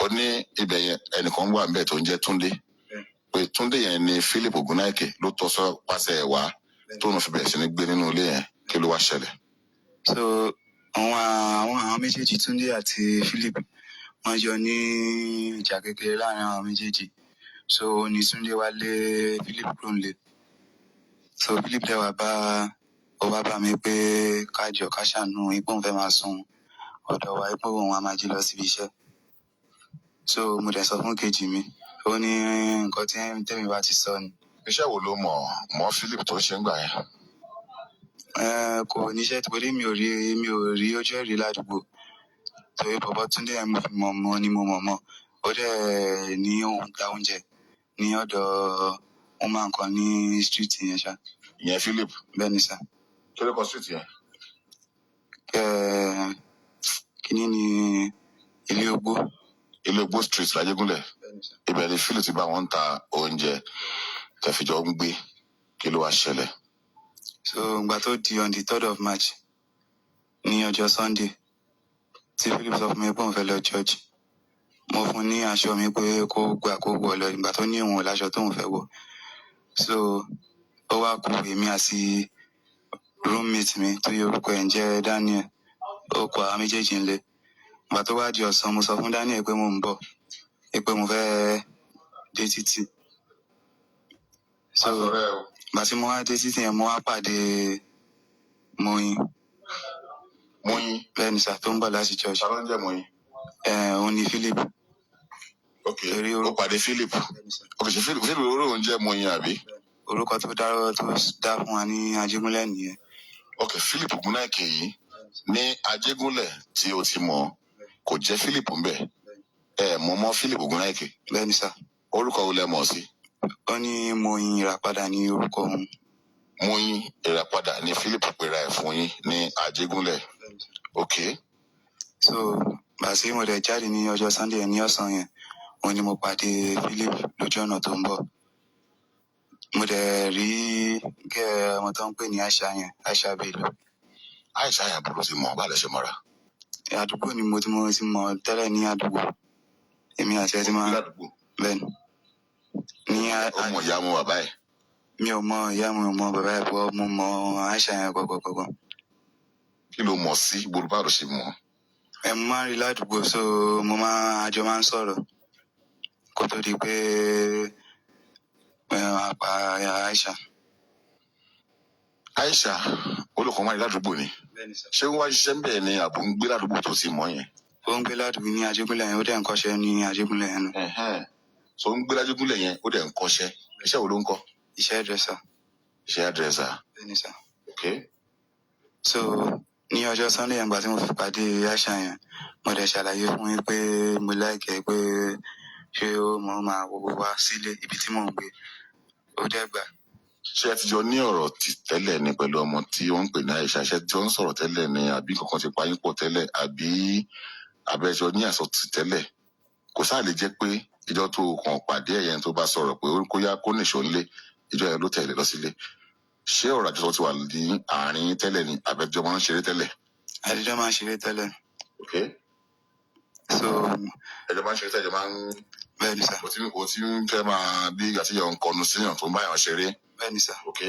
ó ní ibẹ̀ yẹn ẹnìkan wà níbẹ̀ tó ń jẹ́ Túndé pé Túndé yẹn ni Philip Ogunnaike ló tọ́ sọ pàṣẹ ẹ̀ wá tó ń fi bẹ̀rẹ̀ sí ní gbé nínú ilé yẹn kí ló wá ṣẹlẹ̀. so àwọn méjèèjì Túndé àti Philip wọ́n jọ ní ìjà kékeré láàrin àwọn méjèèjì so ní Túndé wá lé Philip kúrò nílé so Philip dẹ̀ wá bá mi pé kájọ ká ṣàánú ipò òun fẹ́ máa sùn ọ̀dọ̀ wa ipò òun á máa jí lọ síbi iṣẹ́ so mo dẹ̀ sọ fún kejì mi ó ní nǹkan tí tèmi bá ti sọ ni. iṣẹ́ wo ló mọ̀ Philip tó ṣe ń gbà yẹn. kò níṣẹ́ torí mi ò rí ojú ẹ̀rí ládùúgbò torí bọ̀bọ̀ Túndé yẹn mo fi mọ̀ ni mo mọ̀ ó dẹ̀ ní òun ta oúnjẹ ní ọ̀dọ̀ wọn máa ń kọ́ ní street yẹn ṣá. ìyẹn Philip. bẹ́ẹ̀ ni sà. kí ló kọ street yẹn. kínní ni ilé ogbó street lájẹgúnlẹ̀ ibẹ̀ ni Philip ti bá wọn ta oúnjẹ tẹ̀fíjọ́ ń gbé kí ló wá ṣẹlẹ̀. so ìgbà tó di on the 3rd of March ní ọjọ́ Sunday tí Philip sọ fún mi pé òun fẹ́ lọ church mo fún ní aṣọ mi pé kó wọ̀ lọ ìgbà tó ní òun ò láṣọ tóun fẹ́ wọ̀ so ó wá kù èmi àti roommate mi tó yẹ orúkọ ẹ̀ ń jẹ́ Daniel ó kọ àwọn méjèèjì ńlẹ̀ ìgbà tó wá di ọ̀sán mo sọ fún Daniel pé mo ń bọ̀ pé mo fẹ́ dé títì so ìgbà tí mo wá dé títì yẹn mo wá pàdé Moyin. bẹ́ẹ̀ ni sà tó ń bọ̀ láti church. ta ló ń jẹ́ Moyin. òun ni Philip. ok ó pàdé Philip ok ṣe Philip olóhùn jẹ́ Moyin àbí. orúkọ tó dá fún wa ní Àjẹgúnlẹ̀ nìyẹn. ok Philip Ogunnaike yìí ní Àjẹgúnlẹ̀ tí o ti mọ̀ kò jẹ́ Philip ń bẹ̀ mọ̀ Philip Ogunnaike. bẹ́ẹ̀ ni sà. orúkọ wo lẹ mọ̀ sí. ó ní Moyin Ìràpadà ní orúkọ òun. Moyin Ìràpadà ní Philip pera ẹ̀ fún yín ní Àjẹgúnlẹ̀. ok. so bàtí mo dẹ̀ jáde ní ọjọ́ Sunday ní ọ̀sán yẹn òun ni mo pàdé Philip lójú ọ̀nà tó ń bọ̀ mo dẹ̀ rí ọmọ tó ń pè ní Aisha Bello. Aisha yẹn àbúrò ti mọ̀ bá lè ṣe mọ́ra. àdúgbò ni mo ti mọ̀ tẹ́lẹ̀ ní àdúgbò èmi àti ẹ ti máa bẹ́ẹ̀ ni. ọmọ ìyá mu bàbá ẹ̀. mi ò mọ ìyá mi ò mọ bàbá ẹ̀ bọ́ mo mọ Aisha yẹn gbọ̀gbọ̀gbọ̀. kí ló mọ̀ sí gbòòrò ló ṣe mọ̀. mo máa ń rí ládùúgbò so àjọ máa ń sọ̀rọ̀ kó tó di pé àpá Aisha olùkọ́ máa ń rí ládùúgbò ni. ṣé wọ́n wá ṣiṣẹ́ ń bẹ̀ ni àbò ń gbé ládùúgbò tó ti mọ̀ yẹn. ó ń gbé ládùúgbò ní Àjẹgúnlẹ̀ yẹn ó dẹ̀ ń kọ́ṣẹ́ ní Àjẹgúnlẹ̀ yẹn. so ń gbé ládùúgbò yẹn ó dẹ̀ ń kọ́ṣẹ́ iṣẹ́ wo ló ń kọ́. iṣẹ́ dresser. iṣẹ́ dresser. bẹ́ẹ̀ni sà. ok. so ní ọjọ́ Sunday yẹn gbà tí mo fi pàdé Aisha yẹn mo dẹ̀ ṣàlàyé fún yín pé mo láìkẹ́ pé ṣé ó mọ̀ máa wá sílé ibi tí mò ń gbé ó dẹ̀ gbà. ṣé ẹ ti jọ ní ọ̀rọ̀ tẹ́lẹ̀ ni pẹ̀lú ọmọ tí wọ́n ń pè ní Aisha ṣé tí wọ́n ń sọ̀rọ̀ tẹ́lẹ̀ ni àbí kankan ti pa yín pọ̀ tẹ́lẹ̀ àbí abẹ́jọ ní àsọtì tẹ́lẹ̀ kò sáà lè jẹ́ pé ìjọ tó kàn pàdé ẹ̀yẹn tó bá sọ̀rọ̀ pé kó yá kó nìṣó ńlé ìjọ yẹn ló tẹ̀lé lọ sílé ṣé ọ̀rọ̀ àjọsọ ti wà ní àárín tẹ́lẹ̀ ni abẹ́jọ máa ń ṣeré tẹ́lẹ̀. àjọjọ máa ń ṣeré tẹ́lẹ̀. ok. so ẹjọ máa ń ṣeré tẹ́lẹ̀ máa ń bẹ́ẹ̀ ni sà. o ti ń fẹ́ máa bí ìgbà tí yọ̀ ń kọnu síyàn tó ń báyàn ṣeré. bẹ́ẹ̀ ni sà. ok.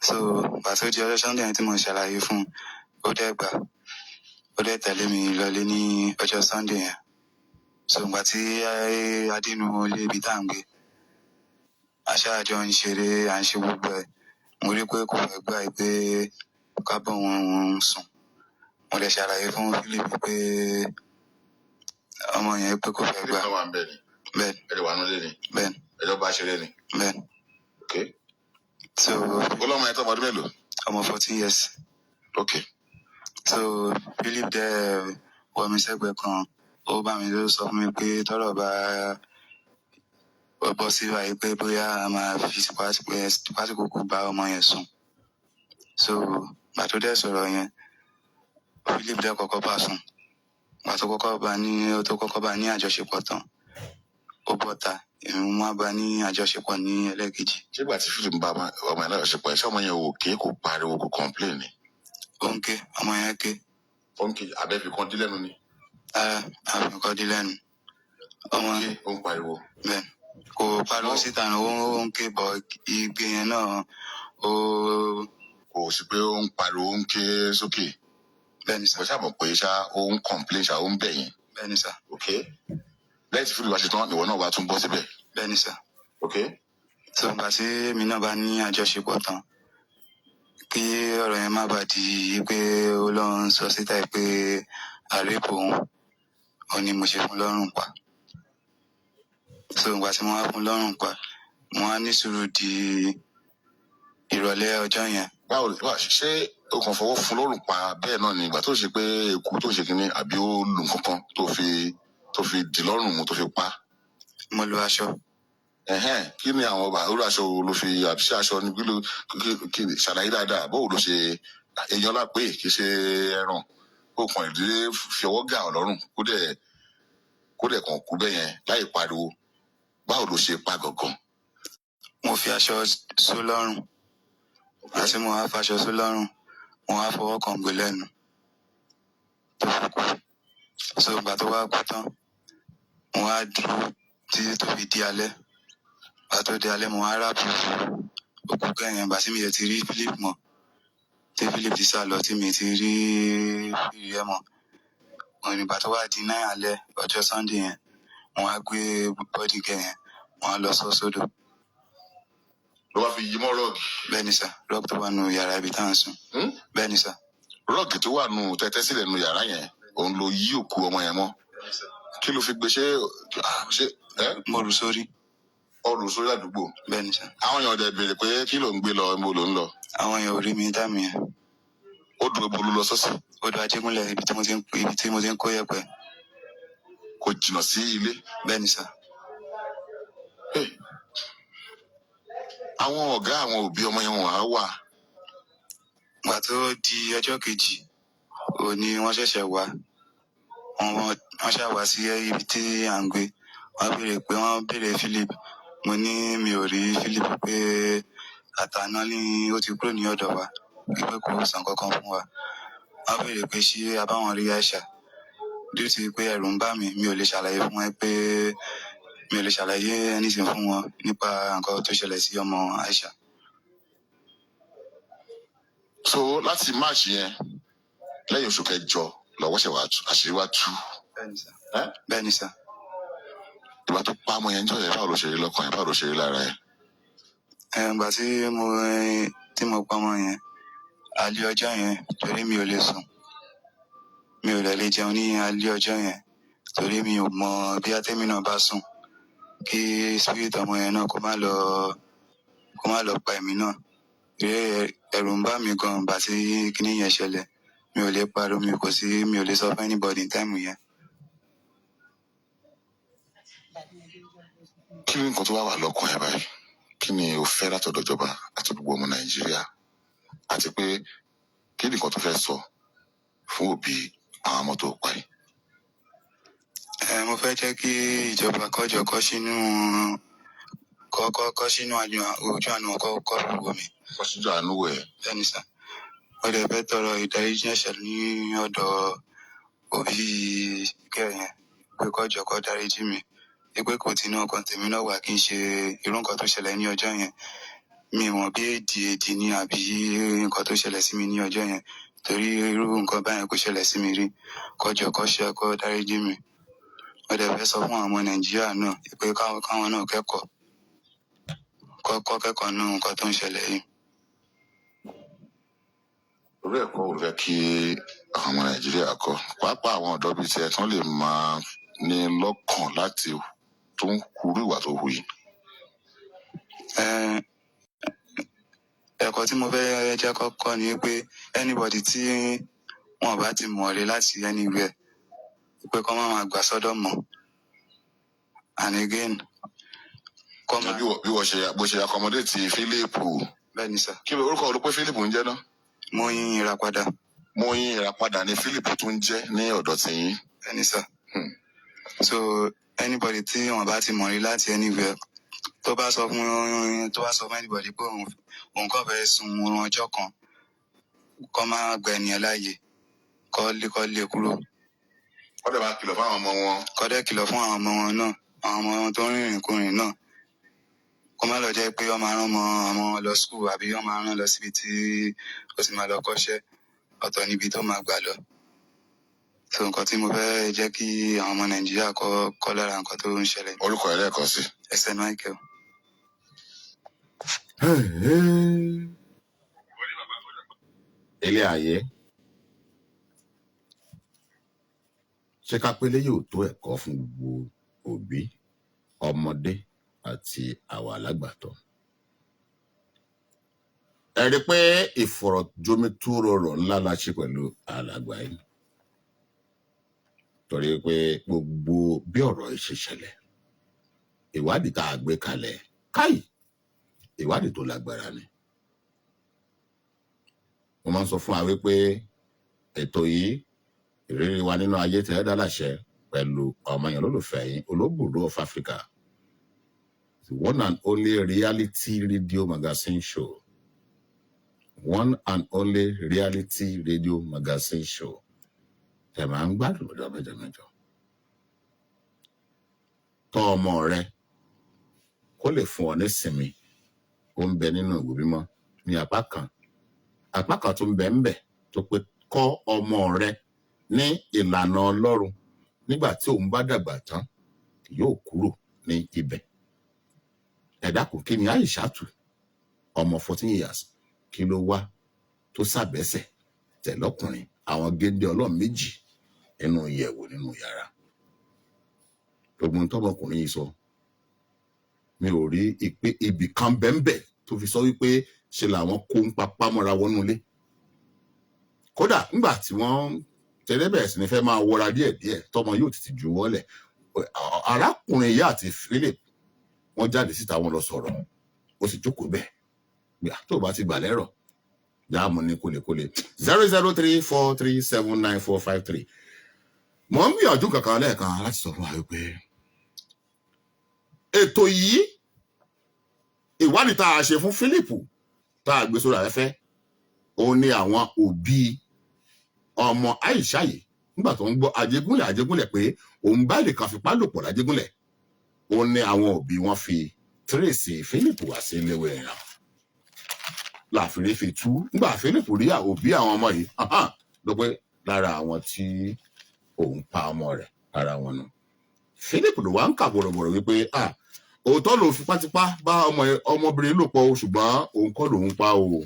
so pàtó di ọjọ́ Sunday yẹn tí mo ṣàlàyé fún un ó dẹ̀ gbà ó dẹ̀ tẹ̀lé mi lọlé ní ọjọ́ Sunday yẹn. so ìgbà tí adínú ilé ibi tá à ń gbé aṣáájọ ń ṣeré à ń ṣe gbogbo ẹ̀ mo rí pé kò fẹ́ gbà pé ká bọ̀ wọn sùn. mo lè ṣàlàyé fún Philip pé ọmọ yẹn pé kò fẹ́ gbà. Philip náà wà ń bẹ̀ ni. bẹ́ẹ̀ ẹ̀rẹ̀ wà nílé ni. bẹ́ẹ̀ ẹjọ́ bá ṣeré ni. bẹ́ẹ̀. ok. so ọlọ́mọ yẹn tó ọmọdún mélòó. ọmọ 14 years. ok. so Philip dẹ̀ wọ mi sẹ́gbẹ̀ẹ́ kan ó bá mi ló sọ fún mi pé tọ́rọ̀ bá bọ́ sí báyìí pé bóyá a máa fi tipátìkúkú bá ọmọ yẹn sùn. so gbà tó dẹ̀ sọ̀rọ̀ yẹn Philip dẹ̀ kọ́kọ́ bá sùn gbà tó kọ́kọ́ bá ní àjọṣepọ̀ tán ó bọ́ta èmi máa bá ní àjọṣepọ̀ ní ẹlẹ́ẹ̀kejì. ṣé ìgbà tí Philip ń bá ọmọ yẹn lájọṣepọ̀ ẹ̀ ṣé ọmọ yẹn ò ké kò pariwo kò complain ni. ó ń ké ọmọ yẹn ké. ó ń ké abẹ́bí kan dí lẹ́nu ni. àbí kan dí lẹ́nu. ọmọ ké ó ń pariwo. bẹ́ẹ̀ kò pariwo síta ní ó ń ké bọ̀ igbe yẹn náà ó. kò sí pé ó ń pariwo ó ń ké sókè. bẹ́ẹ̀ ni sà. mo ṣàmọ̀ pé ṣá ó ń complain ṣá ó ń bẹ̀ yín. bẹ́ẹ̀ ni sà. ok. lẹ́yìn tí Philip bá ṣe tán ìwọ náà wá tún bọ́ síbẹ̀. bẹ́ẹ̀ ni sà. ok. tó nígbà tí èmi náà bá ní àjọṣepọ̀ tán kí ọ̀rọ̀ yẹn má bàa di pé ó lọ ń sọ síta pé àrèpò òun ni mo ṣe fún lọ́rùn pa. so ìgbà tí mo wá fún lọ́rùn pa mo wá ní sùúrù di ìrọ̀lẹ́ ọjọ́ yẹn. báwo ṣé o kàn fọwọ́ fún lọ́rùn pa bẹ́ẹ̀ náà ni ìgbà tó ṣe pé eku tó ṣe kínní àbí ó lù kankan tó fi dì lọ́rùn mu tó fi pa. mo lo aṣọ. kí ni àwọn ọba orí aṣọ ló fi àbí ṣe aṣọ ni kí ṣàlàyé dáadáa báwo ló ṣe èèyàn lápè kì í ṣe ẹran ó kàn ìdílé fi ọwọ́ gà ọ́ lọ́rùn kó dẹ̀ kàn kú bẹ́ẹ̀ yẹn láì pariwo báwo ló ṣe pa gangan. mo fi aṣọ só lọ́rùn àti mo wá faṣọ só lọ́rùn mo wá fọwọ́ kan gbé lẹ́nu tó fi kú. so ìgbà tó wá kú tán mo wá dúró títí tó fi di alẹ́ ìgbà tó di alẹ́ mo wá ráàpù òkú kẹ́yìn bá tí mi ti rí Philip mọ́ tí Philip ti sá lọ tí mi ti rí fìrí ẹ̀ mọ́ òun ìgbà tó wá di 9 alẹ́ ọjọ́ Sunday yẹn mo wá gbé bọ́dì kẹ́yìn mo wá lọ sọ sódò. ló wá fi yí mọ́ rọ́ọ̀gì. bẹ́ẹ̀ ni sà rọ́ọ̀gì tó wà nù yàrá ibi tá à ń sùn. bẹ́ẹ̀ ni sà. rọ́ọ̀gì tó wà nù tẹ́tẹ́ sílẹ̀ nù yàrá yẹn òun ló yí òkú ọmọ yẹn mọ́ kí ló fi gbé ṣe. mo rù sórí. ó rù sórí àdúgbò. bẹ́ẹ̀ ni sà. àwọn èèyàn dẹ̀ béèrè pé kí ló ń gbé lọ ibo ló ń lọ. àwọn èèyàn ò rí mi dá mi yẹn. ó dùn ibo ló lọ sọ́sì. ó dùn Ajégúnlẹ̀ ibi tí mo ti ń kó yẹ̀pẹ̀. kò jìnnà sí ilé. bẹ́ẹ̀ ni sà. àwọn ọ̀gá àwọn òbí ọmọ yẹn wọ́n á wà. ìgbà tó di ọjọ́ kejì òní wọ́n ṣẹ̀ṣẹ̀ wá wọ́n ṣá wá sí ibi tí à ń gbé wọ́n béèrè Philip mo ní mi ò rí Philip pé àtàná ni ó ti kúrò ní ọ̀dọ̀ wa pé kò sàn kankan fún wa. wọ́n béèrè pé ṣé abáwọn rí Aisha due to pé ẹ̀rù ń bà mí mi ò lè ṣàlàyé fún wọn pé mi ò lè ṣàlàyé anything fún wọn nípa nǹkan tó ṣẹlẹ̀ sí ọmọ Aisha. so láti March yẹn lẹ́yìn oṣù kẹjọ lọ́wọ́ ṣe àṣírí wá tú. bẹ́ẹ̀ ni sà. ìgbà tó pa ọmọ yẹn ń jọ yẹn báwo ló ṣe rí lọ́kàn yẹn báwo ló ṣe rí lára ẹ̀. ìgbà tí mo pa ọmọ yẹn alẹ́ ọjọ́ yẹn torí mi ò lè sùn mi ò lè jẹun ní alẹ́ ọjọ́ yẹn torí mi ò mọ bí atẹ́mí náà bá sùn kí spirit ọmọ yẹn náà kó má lọ pa èmi náà ẹ̀rù ń bà mí gan bá tí kíní yẹn ṣẹlẹ̀ mi ò lè pariwo mi ò lè sọ fún anybody ní táìmù yẹn. kí ni nǹkan tó wá wà lọ́kàn ẹ̀ báyìí kí ni o fẹ́ látọ̀dọ̀ ìjọba àti gbogbo ọmọ Nàìjíríà àti pé kí ni nǹkan tó fẹ́ sọ fún òbí àwọn ọmọ tó pa yìí. mo fẹ́ jẹ́ kí ìjọba kọjọ kọ́ sínú ojú àánú ọkọ̀ gbogbo mi. kọ́ síjú àánú wẹ̀. bẹ́ẹ̀ ni sà ó dẹ̀ fẹ́ tọrọ ìdáríjì ẹ̀ṣẹ̀ ní ọ̀dọ̀ òbí kẹyìn pé kọjọ kọ́ dáríjì mi pé kò tinú ọkàn tèmi náà wà kí n ṣe irú nǹkan tó ṣẹlẹ̀ ní ọjọ́ yẹn. Mi mọ̀ bí èdè ni àbí nǹkan tó ṣẹlẹ̀ sí mi ní ọjọ́ yẹn, torí irú nǹkan báyẹn kò ṣẹlẹ̀ sí mi rí. Kọjọ kó ṣe kó dáríjì mi. Mo dẹ̀ fẹ́ sọ fún àwọn ọmọ Nàìjíríà náà pé káwọn náà kẹ́kọ̀ọ́ nínú nǹkan tó ń ṣẹlẹ̀ yìí. orí ẹ̀kọ́ ò fẹ́ kí àwọn ọmọ Nàìjíríà kọ́ pàápàá àwọn ọ̀dọ́ bíi tiẹ̀ tán lè máa ní lọ́kàn láti tún hurú ìwà tó hù yìí. Ẹ̀kọ́ tí mo fẹ́ jẹ́ kọ́kọ́ ni pé anybody tí wọn bá ti mọ̀ rí láti anywhere pé kọ́ máa gbà sọ́dọ̀ mọ́. And again, bí wọ́n ṣe bó ṣe accommodate Philip. Bẹ́ẹ̀ ni sà. Kí ló orúkọ olùpẹ́ Philip ń jẹ́ náà? Móyìn Ìràpadà. Móyìn Ìràpadà ni Philip tún jẹ́ ní ọ̀dọ̀ tiyín. Bẹ́ẹ̀ ni sà. So anybody tí wọn bá ti mọ̀ rí láti anywhere tó bá sọ fún anybody pé òun kàn fẹ́ sun ọjọ́ kan, kó má gba ènìyàn láàyè, kó lé kúrò. Kó dẹ̀ máa kìlọ̀ fún àwọn ọmọ wọn. Kó dẹ̀ kìlọ̀ fún àwọn ọmọ wọn náà, àwọn ọmọ wọn tó ń rìnrìn kúrìn náà. Kó má lọ jẹ́ pé wọ́n máa rán ọmọ lọ school àbí wọ́n máa rán lọ síbi tí ó sì máa lọ kọ́ṣẹ́, ọ̀tọ̀ níbi tó máa gbà lọ. So nǹkan tí mo fẹ́ jẹ́ kí àwọn ọmọ Nàìjíríà kọ́ lára nǹkan tó ń ṣẹlẹ̀. Orúkọ ẹ̀ lẹ́ẹ̀kan sí. Ẹsẹ̀ Michael. Ilé ayé ṣé ká pélé yóò tó ẹ̀kọ́ fún gbogbo òbí, ọmọdé àti àwa alágbàtọ́. Ẹ rí pé ìfọ̀rọ̀jomitoro ọ̀rọ̀ ńlá la ṣe pẹ̀lú alàgbà yìí, torí pé gbogbo bí ọ̀rọ̀ yìí ṣe ṣẹlẹ̀, ìwádìí tá a gbé kalẹ̀ káyì ìwádìí tó lágbára ni. Mo máa ń sọ fún wa wípé ètò yìí ìrírí wa nínú ayé tẹ̀ ẹ́ dá láṣẹ pẹ̀lú ọmọ yẹn lólùfẹ́ yín Olóbùrò of Africa, the one and only reality radio magazine show, one and only reality radio magazine show. Ẹ máa ń gbádùn lọ́jọ́ mẹ́jọ mẹ́jọ. Tọ́ ọmọ rẹ kó lè fún ọ ní sinmi, ó ń bẹ nínú ìwé mímọ́ ní apá kan tó ń bẹ ń bẹ tó pé kọ́ ọmọ rẹ ní ìlànà Ọlọ́run, nígbà tí òun bá dàgbà tán yóò kúrò ní ibẹ̀. Ẹ dákun, kí ni Àìṣàtù ọmọ 14 years kí ló wá tó sàbẹ́sẹ̀ tẹ̀lọ́kùnrin àwọn géńdé Ọlọ́run méjì nínú ìyẹ̀wò nínú yàrá? Gbogbo ohun tọ́mọkùnrin yìí sọ, mi ò rí ibì kan bẹ́ńbẹ̀ tó fi sọ wípé ṣe làwọn kó ń papá mọ́ra wọnú ilé. Kódà nígbà tí wọ́n tẹ́lẹ̀ bẹ̀rẹ̀ sí ni fẹ́ máa wọra díẹ̀díẹ̀, tọmọ yóò tètè ju wọ́lẹ̀, arákùnrin ìyá àti Philip wọ́n jáde síta, wọ́n lọ sọ̀rọ̀, ó sì jókòó bẹ́ẹ̀ gbà tó bá ti gbà lẹ́rọ̀ jáàmù ní kólekóle. 00343799453. Mo ń gbìyànjú kankan lẹ́ẹ̀kan láti sọ fún wa wípé ètò yìí, ìwádìí tá a ṣe fún Philip tá a gbé sórí afẹ́fẹ́, òun ni àwọn òbí ọmọ Àìṣà yìí nígbà tó ń gbọ́ Ajégúnlẹ̀ pé òun bá lè kan fipá lò pọ̀ lájégúnlẹ̀, òun ni àwọn òbí wọn fi tírèsì Philip wá sí iléèwé ìran láàfin fi tú. Nígbà Philip rí òbí àwọn ọmọ yìí ló pé lára àwọn tí òun pa ọmọ rẹ̀ lára wọn nù. Philip ló wá ń kà bọ̀rọ̀bọ̀rọ̀ wípé òótọ́ ló fipátipá bá ọmọbìnrin lò pọ̀, ṣùgbọ́n òun kọ́ lòun pa o.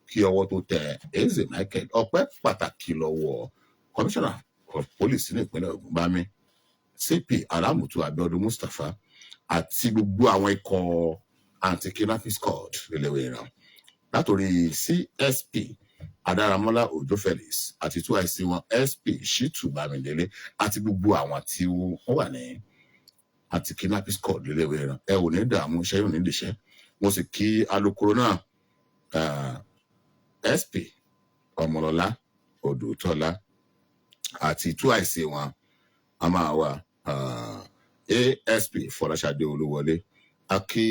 Kí ọwọ́ tó tẹ Eze Michael, ọpẹ́ pàtàkì lọ́wọ́ Commissioner of Police ní ìpínlẹ̀ Ògùn Bámi, CP Alámùtú Abíọ́dún Mustapha àti gbogbo àwọn ikọ̀ anti-kidnapping squad lélẹ́wé ìran, látòrí CSP Adáramọ́lá Òjó Felix àti 2IC wọn SP Shitu Bámidélé àti gbogbo àwọn tí wọ́n wà ní anti-kidnapping squad lélẹ́wé ìran. Ẹ ò ní dààmú, iṣẹ́ yóò ní dìṣẹ́. Mo sì kí alukoro náà SP Ọmọlọ́lá Odùtọ́lá àti 2IC wọn a máa wà ASP Fọláṣadé Olúwọlé, akí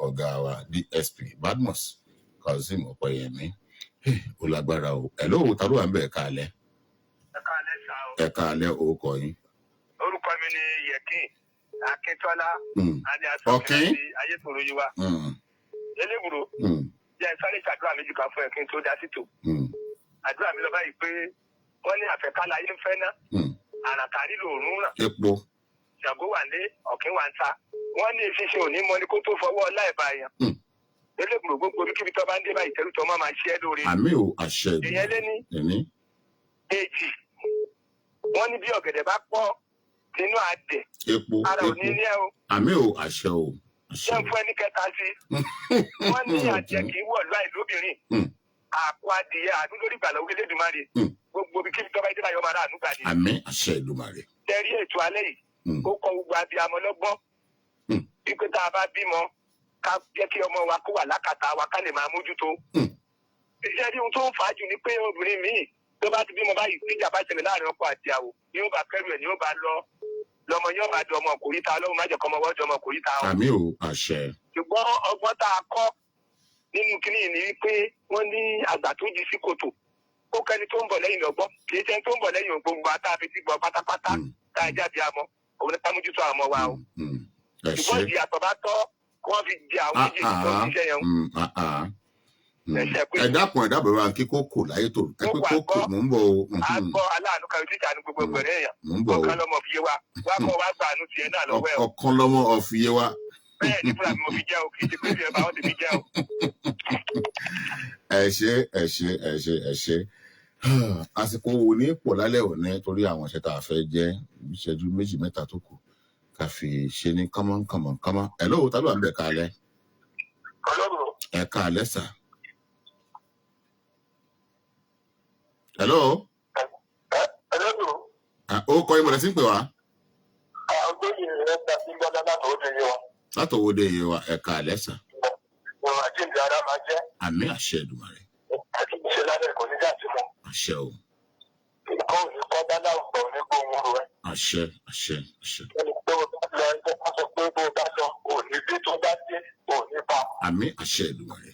ọ̀gá wa DSP Badmus Kazeem Ọpẹ́yẹmí. Ó lágbára o. Ẹ̀ lóòótọ́ ta ló wà ń bẹ̀ ẹ̀ka alẹ́? Ẹ̀ka alẹ́ sá o. Ẹ̀ka alẹ́, orúkọ yín? Orúkọ mi ni Yekin Akíntọ́lá àti Okay. àti ayétòrò yìí wa. Elébùrò jẹ́ sáré ṣàdúrà méjì kan fún ẹ kí n tó dá sí tò. Àdúrà mi lọ báyìí pé wọ́n ní àfẹ́kálá ayé ń fẹ́ ná. Àràkárí lòórùn ràn. Epo. Ṣàngó wà lé ọ̀kín wà ń ta. Wọ́n ní ìṣiṣẹ́ òní mọ́ ni kó tó fọwọ́ láìba yẹn. Elébùrò gbogbo kíbi tó bá ń dé báyìí tẹ́lú tó máa ṣe é lóore. Àmì ò àṣẹ ìlú. Èyàn lé ní. Èjì. Wọ́n ní bí ọ̀gẹ̀dẹ̀ bá pọ̀ nínú àdẹ̀. Epo. Ara ò ní ní ẹ o. Àmì ò àṣẹ o. Ṣé ń fún ẹni kẹta sí? Wọ́n ní àjẹ́ kì í wọ̀ láì lóbìnrin. Àpò adìyẹ àdúgbò ìgbà lọ́wọ́ Elédùmarè. Gbogbo bí kíbi tó bá dé báyọ̀ máa rà ànúgbà ni. Àmì àṣẹ Èdùmàrè. Tẹ́rí ètò alẹ́ yìí. Ó kọ gbogbo abiyamọ lọ́gbọ́n. Wípé tá a bá bímọ, ká jẹ́ kí ọmọ wa kó wà lákàtà wa ká lè máa mójútó. Iṣẹ́ rí ohun tó ń fà á jù ni pé obìnrin míì tó bá ti bímọ báyìí níjà bá ṣẹlẹ̀ láàrin ọkọ àti ìyàwó yóò bá kẹ́rù ẹ̀ yóò bá lọ lọmọ yóò bá di ọmọ kòríta Ọlọ́run má jẹ́ kọ́ ọmọ wọ́n di ọmọ kòríta o. Àmì ò àṣẹ. Ṣùgbọ́n ọgbọ́n tá a kọ́ nínú kinní yìí ni wípé wọ́n ní àgbà tó jí sí kòtò ó kẹ́ni tó ń bọ̀ lẹ́yìn lọ́gbọ́n kì í ṣe tó ń bọ̀ lẹ́yìn gbogbo àtàfi ti gbọ́ pátápátá tá a jáde àmọ́ òun ní ká mójútó àwọn ọmọ wa o. Ṣùgbọ́n ìyàtọ̀ bá tọ́ wọ́n fi jẹ àwọn méjèèjì tó ń ṣiṣẹ́ yẹn. Ẹ dákun ẹ dábàá wa kí kókò láyé tó ẹ pé kókò mò ń bọ̀ o. A gbọ́ aláàánú kan tí ìjà ní gbogbo ẹgbẹ̀rẹ̀ èèyàn. Mò ń bọ̀ o. Ọ̀kan lọ́mọ fi yé wa. Wá kọ́ wá gbà àánú tiẹ̀ náà lọ́wọ́ ẹ̀ o. Ọ̀kan lọ́mọ ọ̀fìyé wa. Bẹ́ẹ̀ ni fúlàní mo fi jẹ́ o kì í ṣe pé bí ẹ bá wọ́n ti fi jẹ́ o. Ẹ ṣe. Àsìkò wo ní pọ̀ lálẹ́ òní torí àwọn iṣẹ́ tá a fẹ́ jẹ́ ìṣẹ́jú méjì mẹ́ta tó kù ká fi ṣe ní kánmọ́. Ẹ lóò tá ló wà ń bẹ̀ kálẹ̀. Ẹ kálẹ̀ sà. Hello. Ó kọ́ ìmọ̀lẹ́ sí ń pè wá. Látọ̀wọ́dé yìí wa ẹ kálẹ̀ sà. Àmì àṣẹ Èdùmàrè. Àṣẹ o. Àṣẹ. Àmì àṣẹ Èdùmàrè.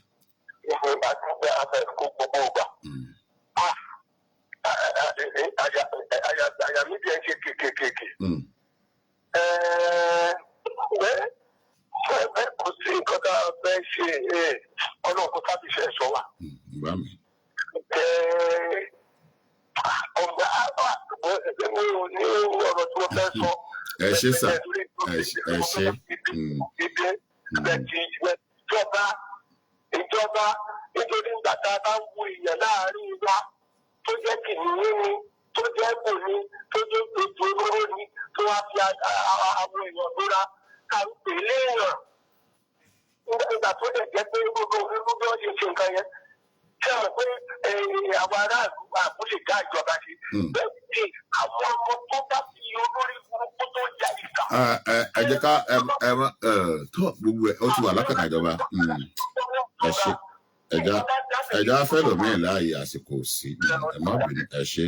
Àyà mi bí ẹ ṣe kékèké. Kò sí nǹkan tá a fẹ́ ṣe ọlọ́run kó sábì fẹ́ sọ wa. Bá mi. Ọ̀gá mi ò ní ọ̀rọ̀ tí wọ́n fẹ́ sọ. Ẹ ṣe sà. Ẹ ṣe. Ìjọba nítorí nígbà tá a bá ń wo èèyàn láàárín wa tó jẹ́ kìnìún ni tó jẹ́ kò ní tó jẹ́ ètò olóró ni tó wá fi àwọn èèyàn lóra ká ń pè léèyàn. Nígbà tó lè jẹ́ pé gbogbo olóògbé wọn ṣe ṣe nǹkan yẹn ṣe mọ̀ pé àwọn aráàlú àkúlè dá ìjọba ṣe. Bẹ́ẹ̀ ni àwọn ọmọ tó bá fi olórí burúkú tó jà ìkà. Ẹ jẹ́ ká tó gbogbo ẹ̀ ó ti wà lákàtà ìjọba. Ẹ ṣe. Ẹja fẹ́ lòmíì láàyè àsìkò sí ẹ má bínú ẹ ṣe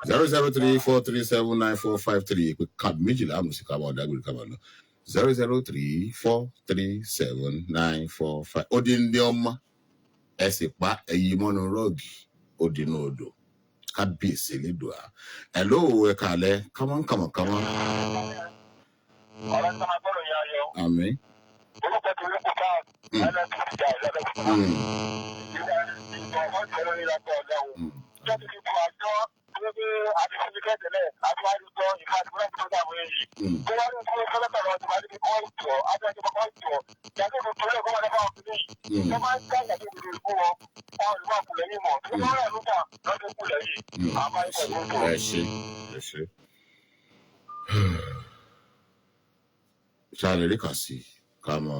00343794453 pé káàdì méjìlá àmùsí kábà ọ̀dàgbèrè kábà lọ 003437945 ó dín ní ọmọ ẹ sì pa ẹyí mọ́nu rọ́ọ̀gì ó dín ní odò kábíyèsí lédò á ẹ ló ẹ kàlẹ́ kámọ́. Ọ̀rọ̀ tí wọ́n gbọ́dọ̀ yá yọ. Àmín. Orúkọ tó ní kó ká ẹlẹ́tì ìjà ìlẹ́lẹ́kùn. Ìgbà ọmọ ìṣẹ̀lẹ̀ ní ìlàpọ̀ ọ̀gá o. Jọ́ ti fi bọ̀ àjọ pé àdìsí kẹ́tẹ̀lẹ̀ àtúwájú ìka àdúrà tó dà wọ́n èyí. Tó wá ní ìfowó sọ́lọ́tà lọ ti wá níbi kọ́ ìjọ, abẹ́jọ́ kọ́ ìjọ. Yàtọ̀ tó torí ẹ̀kọ́ wọn lọ́wọ́ àwọn ọmọdé yìí. Tó máa ń ká ìyàtọ̀ ìdúró ìkó wọn, wọn ò ní wà kúlẹ̀ yìí mọ̀. Tó máa ń rà lóta lọ́dún kúlẹ̀ yìí. Àmọ́ ìṣẹ̀lẹ̀ tó. Ẹ ṣe. Ṣáà lè rí kà sí kámọ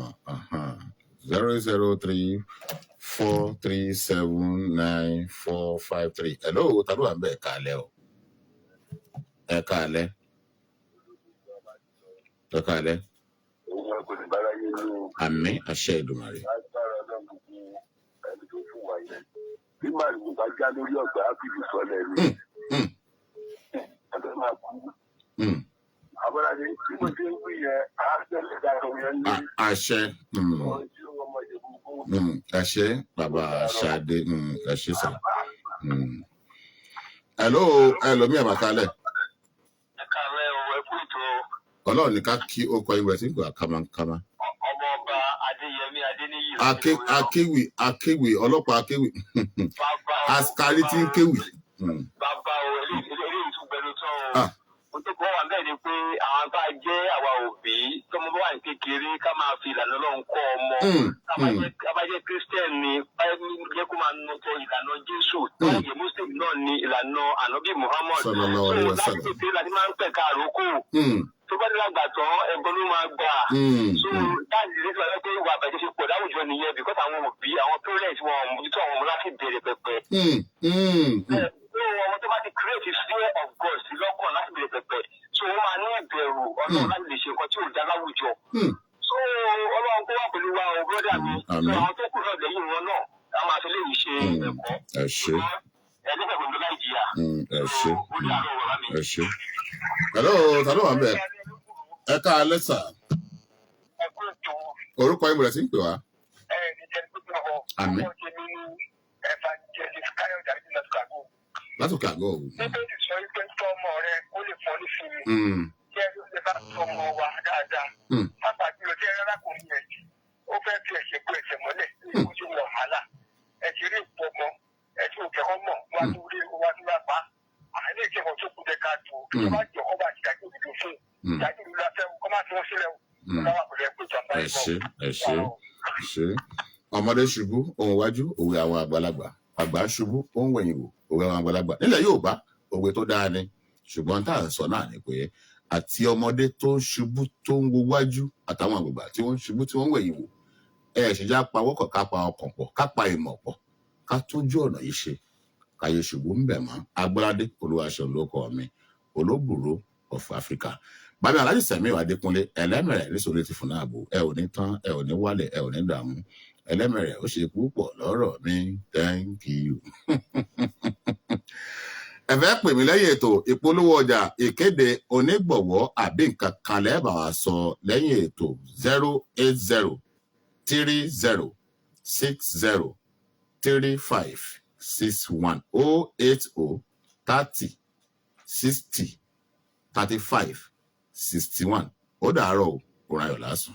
00343794453. Hello, ta ló wà ń bẹ̀ ẹ káalẹ́ o. Ẹ káalẹ́. Ẹ káalẹ́. Àmín àṣẹ Èdùmàrè. Bí màlúù bá já lórí ọ̀gbà á fi sọlẹ̀ ní. Ẹgbẹ́ máa kú. Abọ́láde tí mo ṣe ń wí yẹn, àásẹ̀lẹ̀ dáadọ́ yẹn ní. Àṣẹ. Àṣẹ bàbá Ṣadé. Àṣẹ sà. Hello, ẹlòmíì àbàkálẹ̀. Ẹ káàárọ̀ o, ẹ kú ètò. Ọlọ́run ní ká kí ó kọ ìwé tí ń gbà kámákámá. Ọmọ ọba Adéyẹmí Adéníyì. Akéwì ọlọ́pàá akéwì. Askari tí ń kéwì. Bàbá o, eléyìí tún gbẹnu tán o. Mo tó kọ́ wà bẹ́ẹ̀ ni pé àwọn bá jẹ́ àwa òbí tọmọ bá wà ní kékeré ká máa fi ìlànà Ọlọ́run kọ́ ọmọ. Ká bá jẹ́ Christian ni jẹ́ kó máa nọtọ ìlànà Jésù. Táyé Muslim náà ni ìlànà Ànábì Muhammad. Sallallahu alaihi wasallam. Láti kékeré láti máa ń pẹ̀ka àrókò. Tó bá dé lágbà tán ẹ̀gbọ́n ló máa gbà. So táyì lè sọ pé ìwà àbẹ̀jẹ̀ ṣe pọ̀ láwùjọ nìyẹn because àwọn òbí àwọn parents wọn mójútó àwọn ọmọ láti bẹ̀rẹ̀ pẹ̀pẹ̀. Ọmọ tó bá ti create fear of God sí lọ́kàn láti bẹ̀rẹ̀ pẹ̀pẹ̀. So wọ́n máa ní ìbẹ̀rù Ọlọ́run láti lè ṣe nǹkan tí ò dá láwùjọ. So Ọlọ́run kó wà pẹ̀lú wa o brọ́dà mi. So àwọn tó kù náà lẹ́yìn wọn náà a máa fi léyìí ṣe ẹ̀kọ́. Ẹ ṣé. Ẹ̀ẹ́dẹ́gbẹ̀ pẹ̀lú Nàìjíríà. Ẹ ṣé. Ó ní àárọ̀ wọ̀ lámì. Ẹ ṣé. Hello, ta ló wà ń bẹ̀? Ẹ ká alẹ́ sà. Ẹ̀kú ètò Orúkọ ìmùlẹ̀ tí ń pè wá. Àmín. Evangelist Káyọ̀dé Adéníyì. Látòkè àgọ́ òwú. Bíbélì sọ wípé tọ́mọ rẹ ó lè fọ́ ní sinmi. Kí ẹ ló lè bá tọmọ wa dáadáa. Pápá tí o jẹ́ arákùnrin yẹn ó fẹ́ fi ẹ̀ṣẹ̀ bu ẹ̀ṣẹ̀ mọ́lẹ̀ ní ìkójú wàhálà. Ẹ̀ṣẹ̀ rí ìpọ̀mọ́ ẹ̀ṣẹ̀ òkèkọ́ mọ̀ wá tó rí wá tó wá pa. Àlẹ́ ìjẹ́wọ̀ tó kú dẹ́ka tó. Kí wọ́n bá jọ kọ́ bá ìdájọ́ òdodo fún un. Ìdájọ́ òdodo la fẹ́ kọ́ máa fi wọ́n sílẹ̀ o. Ẹ ṣé. Ọmọdé ṣubú ohun wájú òwe àwọn àgbàlagbà. Àgbà ṣubú ohun wẹ̀yìn wò òwe àwọn àgbàlagbà. Nílẹ̀ Yorùbá òwe tó dáa ni ṣùgbọ́n tá à ń sọ náà ni pé àti ọmọdé tó ń ṣubú tó ń wo wájú àtàwọn àgbàgbà tí wọ́n ń ṣubú tí wọ́n ń wẹ̀yìn wò. Ẹ ṣe já pa wọ́kọ̀ ká pa ọkàn pọ̀ ká pa ìmọ̀ pọ̀ ká tójú ọ̀nà yìí ṣe. Káyé ṣubú ń bẹ̀ mọ́. Agbọ́ládé Olúwaṣeun lórúkọ mi. Olóbùrò of Africa. Bàbá Aláàjì Sẹ̀míù Adékúnlé ẹlẹ́mẹ̀rẹ̀ nítorí ti fún ààbò ẹ ò ní tán ẹ ò ní wálẹ̀ ẹ ò ní dààmú ẹlẹ́mẹ̀rẹ̀ ó ṣe púpọ̀ lọ́rọ̀ mi thank you. Ẹ fẹ́ pè mí lẹ́yìn ètò ìpolówó ọjà ìkéde onígbọ̀wọ́ àbí nǹkan kan lẹ́ẹ̀bà wá sọ lẹ́yìn ètò 08030603561 08030603561 ó dàárọ̀ o, òun ayọ̀ lásùn.